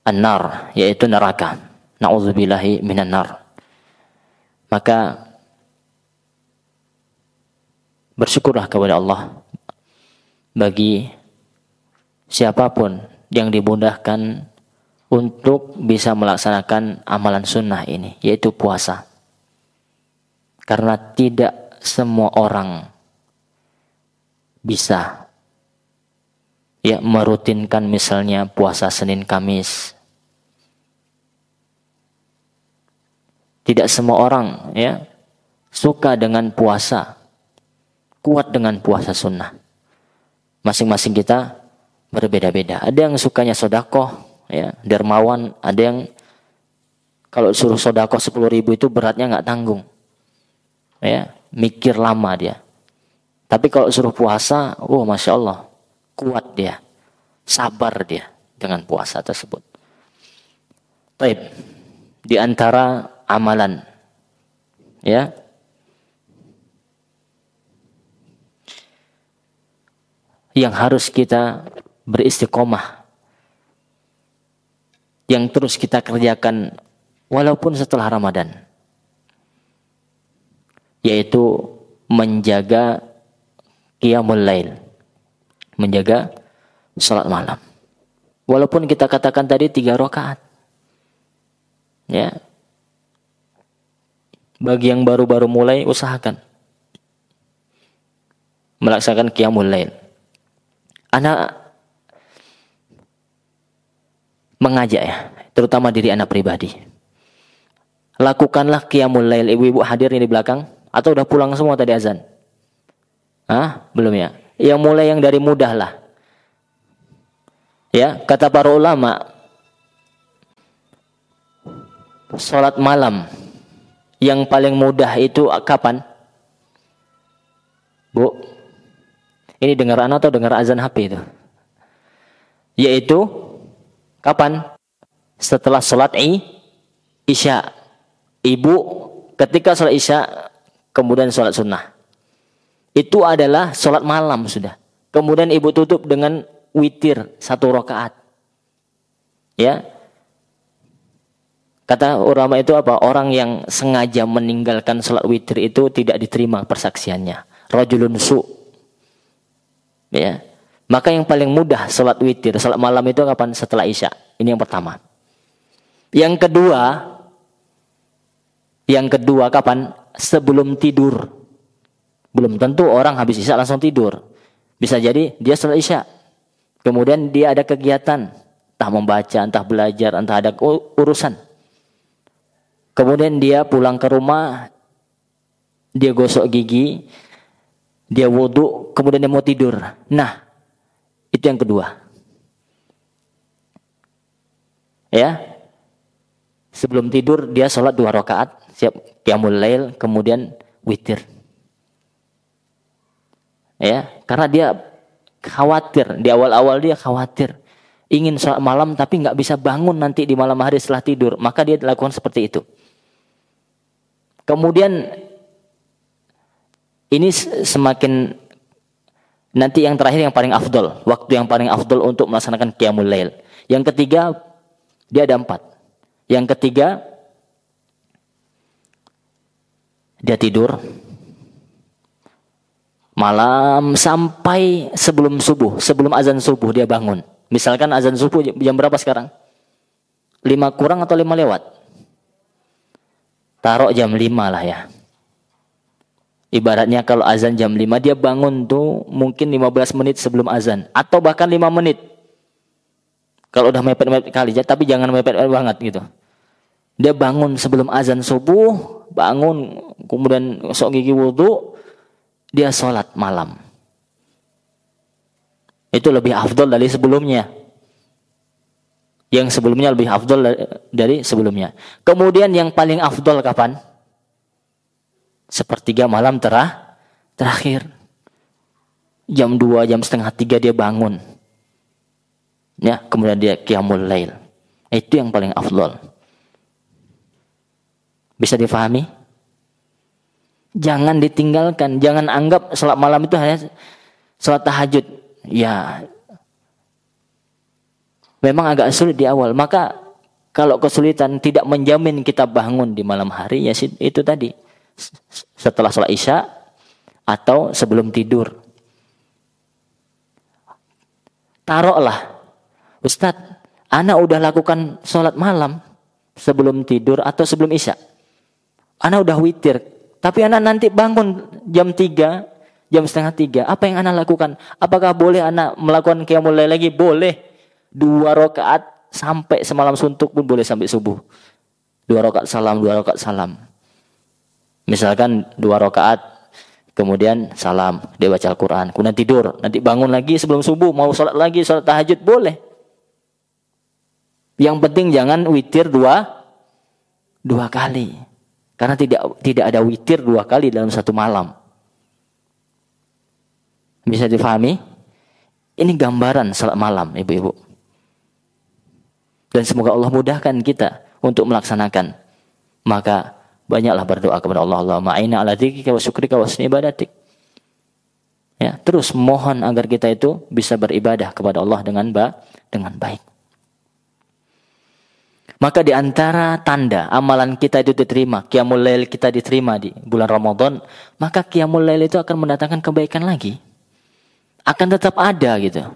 an-nar, yaitu neraka. Na'udzubillahi minan nar. Maka bersyukurlah kepada Allah bagi siapapun yang dimudahkan untuk bisa melaksanakan amalan sunnah ini, yaitu puasa. Karena tidak semua orang bisa merutinkan misalnya puasa Senin Kamis. Tidak semua orang suka dengan puasa, kuat dengan puasa sunnah. Masing-masing kita berbeda-beda. Ada yang sukanya sedekah, dermawan. Ada yang kalau suruh sedekah 10.000 itu beratnya nggak tanggung, mikir lama dia. Tapi kalau suruh puasa, masya Allah, kuat dia, sabar dia dengan puasa tersebut. Baik, di antara amalan yang harus kita beristiqomah, yang terus kita kerjakan walaupun setelah Ramadan, yaitu menjaga qiyamul lail, menjaga salat malam. Walaupun kita katakan tadi 3 rakaat, bagi yang baru-baru mulai, usahakan melaksanakan qiyamul lail. Anak mengajak terutama diri anak pribadi. Lakukanlah qiyamul lail. Ibu-ibu hadir di belakang atau udah pulang semua tadi azan? Belum ya? Yang mulai yang dari mudah lah. Kata para ulama, salat malam yang paling mudah itu kapan? Bu, ini dengar anak atau dengar azan HP itu? Yaitu kapan? Setelah salat Isya. Ibu ketika salat Isya kemudian salat sunnah, itu adalah salat malam sudah. Kemudian ibu tutup dengan witir 1 rakaat. Kata ulama itu apa? Orang yang sengaja meninggalkan salat witir itu tidak diterima persaksiannya. Rajulun su. Maka yang paling mudah salat witir, salat malam itu kapan? Setelah Isya. Ini yang pertama. Yang kedua kapan? Sebelum tidur. Belum tentu orang habis Isya langsung tidur. Bisa jadi dia salat Isya, kemudian dia ada kegiatan, entah membaca, entah belajar, entah ada urusan. Kemudian dia pulang ke rumah, dia gosok gigi, dia wudhu, kemudian dia mau tidur. Nah, itu yang kedua. Sebelum tidur dia sholat 2 rakaat, siap qiyamul lail, kemudian witir. Karena dia khawatir, di awal-awal dia khawatir, ingin sholat malam tapi nggak bisa bangun nanti di malam hari setelah tidur, maka dia lakukan seperti itu. Kemudian ini semakin, nanti yang terakhir yang paling afdol, waktu yang paling afdol untuk melaksanakan qiyamul lail. Yang ketiga, dia ada 4. Yang ketiga, dia tidur malam sampai sebelum subuh, sebelum azan subuh dia bangun. Misalkan azan subuh jam berapa sekarang? 5 kurang atau 5 lewat? Taruh jam 5 lah ya. Ibaratnya kalau azan jam 5, dia bangun tuh mungkin 15 menit sebelum azan. Atau bahkan 5 menit. Kalau udah mepet-mepet kali, tapi jangan mepet-mepet banget gitu. Dia bangun sebelum azan subuh, bangun, kemudian gosok gigi wudu, dia sholat malam. Itu lebih afdol dari sebelumnya. Yang sebelumnya lebih afdol dari sebelumnya. Kemudian yang paling afdol kapan? Sepertiga malam terakhir. Jam 2, jam setengah 3 dia bangun. Ya, kemudian dia qiyamul lail. Itu yang paling afdol. Bisa difahami? Jangan ditinggalkan. Jangan anggap salat malam itu hanya salat tahajud. Ya, memang agak sulit di awal. Maka kalau kesulitan tidak menjamin kita bangun di malam hari, ya itu tadi. Setelah sholat isya atau sebelum tidur. Taruhlah, Ustadz, ana udah lakukan sholat malam sebelum tidur atau sebelum isya. Ana udah witir, tapi ana nanti bangun jam 3, jam setengah 3. Apa yang ana lakukan? Apakah boleh ana melakukan qiyamul lail lagi? Boleh. 2 rakaat sampai semalam suntuk pun boleh sampai subuh. 2 rakaat salam, 2 rakaat salam. Misalkan 2 rakaat, kemudian salam, dia baca Al-Quran, kemudian tidur, nanti bangun lagi sebelum subuh, mau sholat lagi, sholat tahajud, boleh. Yang penting jangan witir 2 kali. Karena tidak ada witir 2 kali dalam satu malam. Bisa difahami? Ini gambaran salat malam, ibu-ibu. Dan semoga Allah mudahkan kita untuk melaksanakan. Maka banyaklah berdoa kepada Allah. Allahumma a'inna ala dzikrika wa syukrika wa husni ibadatik. Ya, terus mohon agar kita itu bisa beribadah kepada Allah dengan baik. Maka di antara tanda amalan kita itu diterima, qiyamul lail kita diterima di bulan Ramadan, maka qiyamul lail itu akan mendatangkan kebaikan lagi. Akan tetap ada gitu.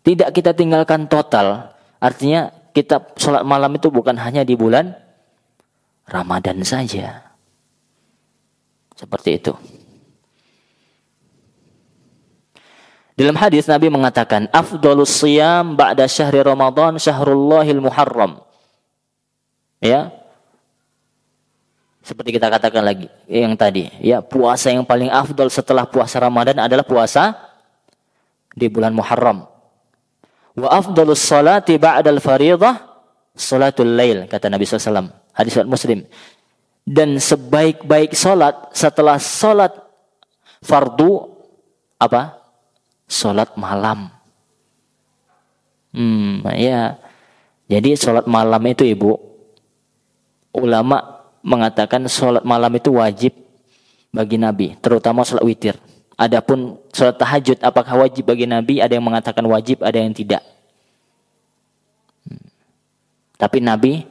Tidak kita tinggalkan total. Artinya kita sholat malam itu bukan hanya di bulan Ramadan saja. Seperti itu. Dalam hadis Nabi mengatakan, afdhalus shiyam ba'da syahri Ramadan syahrullahil muharram. Ya. Seperti kita katakan lagi yang tadi, ya, puasa yang paling afdal setelah puasa Ramadan adalah puasa di bulan Muharram. Wa afdhalus salati ba'dal fariidah salatul lail, kata Nabi SAW. Hadis riwayat Muslim. Dan sebaik-baik salat setelah salat fardu apa? Salat malam. Ya. Jadi salat malam itu, Ibu, ulama mengatakan salat malam itu wajib bagi Nabi, terutama salat witir. Adapun salat tahajud apakah wajib bagi Nabi? Ada yang mengatakan wajib, ada yang tidak. Tapi Nabi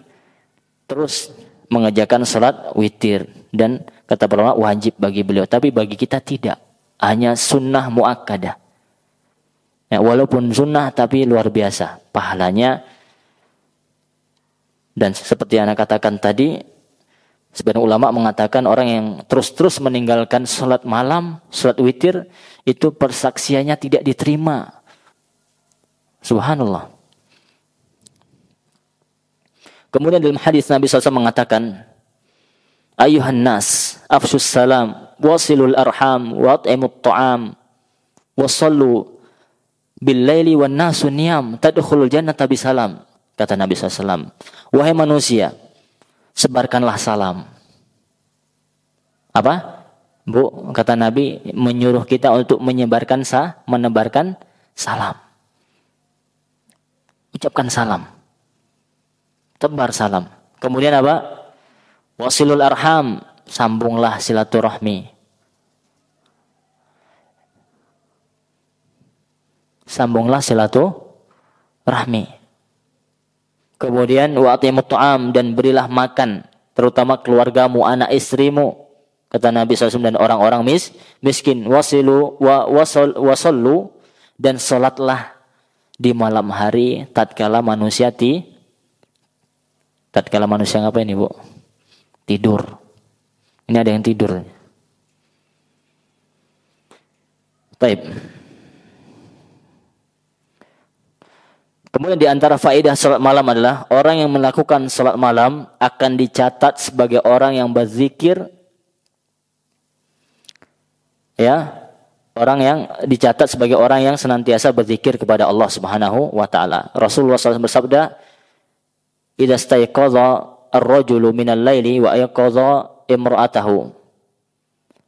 terus mengerjakan salat witir dan kata para ulama wajib bagi beliau. Tapi bagi kita tidak, hanya sunnah muakkadah. Ya, walaupun sunnah tapi luar biasa pahalanya. Dan seperti yang Anda katakan tadi, sebagian ulama mengatakan orang yang terus-terus meninggalkan salat malam, salat witir, itu persaksiannya tidak diterima. Subhanallah. Kemudian dalam hadis Nabi SAW mengatakan, ayuhan nas, afshus salam, wasilul arham, wat'imut ta'am, wasallu bil laili wan nasu niyam, tadkhulul jannata bisalam. Kata Nabi SAW, wahai manusia, sebarkanlah salam. Apa? Bu, kata Nabi, menyuruh kita untuk menebarkan salam. Ucapkan salam. Tebar salam. Kemudian apa? Wasilul arham, sambunglah silaturahmi. Sambunglah silaturahmi. Kemudian wa'timut ta'am, dan berilah makan terutama keluargamu, anak istrimu. Kata Nabi SAW, dan orang-orang miskin. Wasallu, dan salatlah di malam hari tatkala manusia ngapain nih, Bu? Tidur. Ini ada yang tidur. Baik. Kemudian di antara faedah salat malam adalah orang yang melakukan salat malam akan dicatat sebagai orang yang berzikir. Ya, orang yang dicatat sebagai orang yang senantiasa berzikir kepada Allah Subhanahu wa taala. Rasulullah SAW bersabda, "Idza staiqadha ar-rajulu minal laili wa ayqadha imra'atahu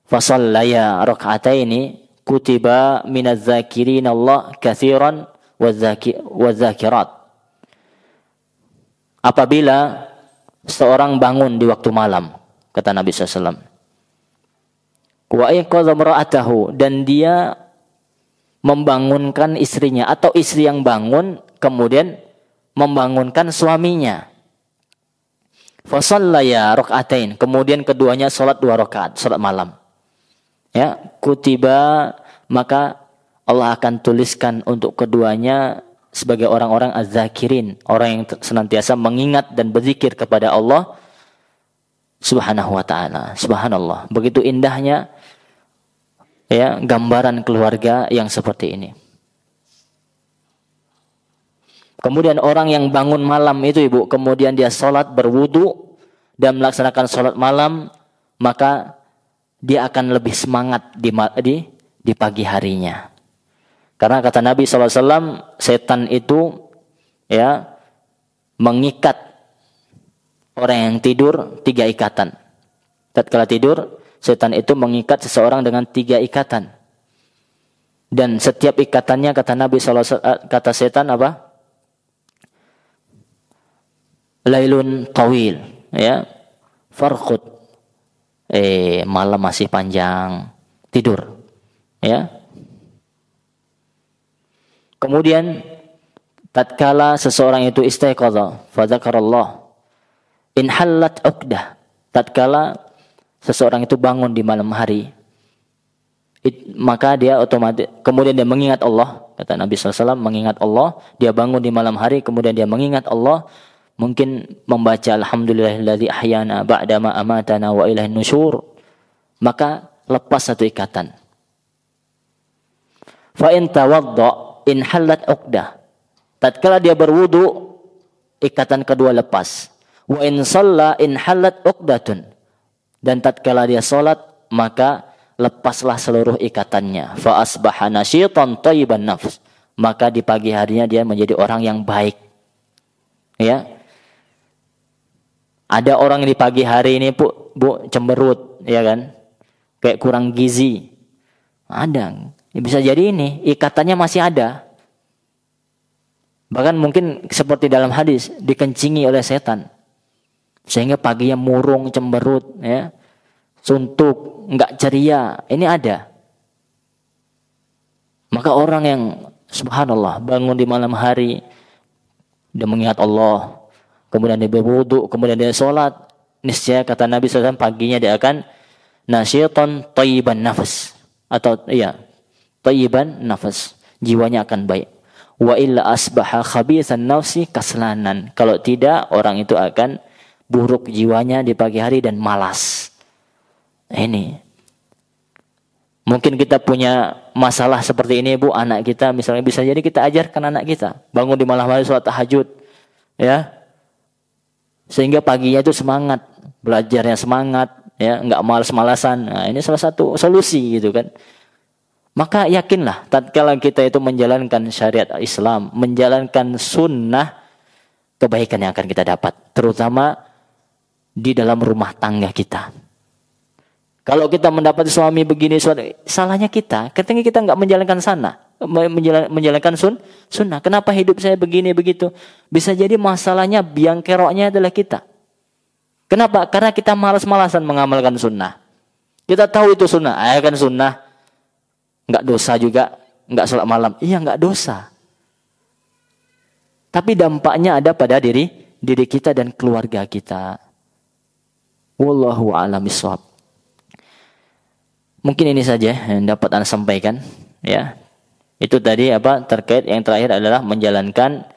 fa shallaya rak'ataini kutiba minaz zakirin Allah katsiran wazakirat." Apabila seorang bangun di waktu malam, kata Nabi SAW, wa ayqadha imra'atahu, dan dia membangunkan istrinya, atau istri yang bangun kemudian membangunkan suaminya. Fa shallaya rak'atain, kemudian keduanya salat 2 rakaat, salat malam. Ya, kutiba, maka Allah akan tuliskan untuk keduanya sebagai orang-orang az-zakirin, orang yang senantiasa mengingat dan berzikir kepada Allah Subhanahu wa taala. Subhanallah, begitu indahnya ya gambaran keluarga yang seperti ini. Kemudian orang yang bangun malam itu, Ibu, kemudian dia sholat, berwudu dan melaksanakan sholat malam, maka dia akan lebih semangat di pagi harinya. Karena kata Nabi SAW, setan itu ya mengikat orang yang tidur 3 ikatan. Tatkala tidur, setan itu mengikat seseorang dengan 3 ikatan. Dan setiap ikatannya, kata Nabi SAW, kata setan apa? Lailun tawil, ya, farqud, malam masih panjang, tidur, ya. Kemudian tatkala seseorang itu istiqadha fa dzakarallah in hallat uqdah, tatkala seseorang itu bangun di malam hari, maka dia otomatis kemudian dia mengingat Allah, kata Nabi SAW, mengingat Allah, dia bangun di malam hari kemudian dia mengingat Allah, mungkin membaca alhamdulillahilladzi ahyana ba'dama amatana wa ilaihin nusyur, maka lepas 1 ikatan. Fa in tawadda in halat uqdah, tatkala dia berwudu ikatan kedua lepas. Wa in shalla in halat uqdatun, dan tatkala dia salat maka lepaslah seluruh ikatannya. Fa asbaha nasyitan thayyiban nafs, maka di pagi harinya dia menjadi orang yang baik. Ya. Ada orang di pagi hari ini, Bu, cemberut, ya kan? Kayak kurang gizi. Ada. Ya, bisa jadi ini ikatannya masih ada. Bahkan mungkin seperti dalam hadis, dikencingi oleh setan. Sehingga paginya murung, cemberut, ya. Suntuk, enggak ceria. Ini ada. Maka orang yang subhanallah bangun di malam hari, dia mengingat Allah, kemudian dia berwudu, kemudian dia sholat, niscaya kata Nabi SAW, paginya dia akan nasyitan thayyiban nafas, atau iya, thayyiban nafas, jiwanya akan baik. Wa illa asbaha khabithan nafsi kaslanan, kalau tidak orang itu akan buruk jiwanya di pagi hari dan malas. Ini mungkin kita punya masalah seperti ini, Bu, anak kita misalnya, bisa jadi kita ajarkan anak kita bangun di malam hari sholat tahajud, ya, sehingga paginya itu semangat, belajarnya semangat, ya, nggak malas-malasan. Nah, ini salah satu solusi gitu kan. Maka yakinlah tatkala kita itu menjalankan syariat Islam, menjalankan sunnah, kebaikan yang akan kita dapat, terutama di dalam rumah tangga kita. Kalau kita mendapat suami begini, salahnya kita ketika kita nggak menjalankan menjalankan sunnah. Kenapa hidup saya begini begitu? Bisa jadi masalahnya biang keroknya adalah kita. Kenapa? Karena kita malas-malasan mengamalkan sunnah. Kita tahu itu sunnah, kan sunnah. Nggak dosa juga, nggak sholat malam. Iya, nggak dosa. Tapi dampaknya ada pada diri kita dan keluarga kita. Wallahu a'lam bishawab. Mungkin ini saja yang dapat Anda sampaikan, ya. Itu tadi terkait yang terakhir adalah menjalankan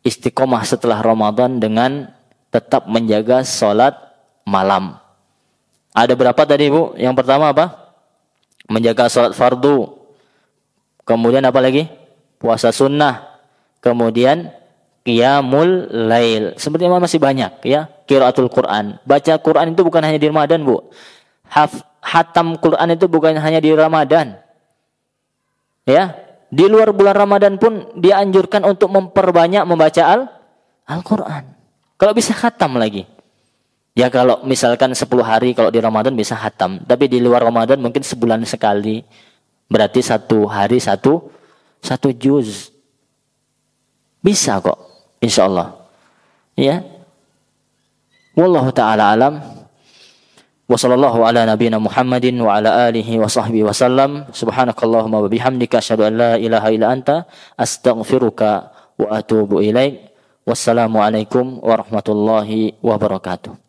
istiqomah setelah Ramadan dengan tetap menjaga sholat malam. Ada berapa tadi, Bu? Yang pertama apa? Menjaga sholat fardu. Kemudian apa lagi? Puasa sunnah. Kemudian qiyamul lail. Sebenarnya masih banyak, ya. Qiraatul Quran. Baca Quran itu bukan hanya di Ramadan, Bu. Hatam Quran itu bukan hanya di Ramadan. Ya, di luar bulan Ramadan pun dianjurkan untuk memperbanyak membaca Al-Quran. Kalau bisa khatam lagi. Ya kalau misalkan 10 hari kalau di Ramadan bisa khatam. Tapi di luar Ramadan mungkin sebulan sekali. Berarti 1 hari 1 juz. Bisa kok. InsyaAllah. Ya. Wallahu ta'ala alam. Wa sallallahu ala nabiyyina Muhammadin wa ala alihi wa sahbihi wa sallam. Subhanakallahumma wa bihamdika asyhadu an la ilaha illa anta astaghfiruka wa atubu ilaik. Wassalamualaikum warahmatullahi wabarakatuh.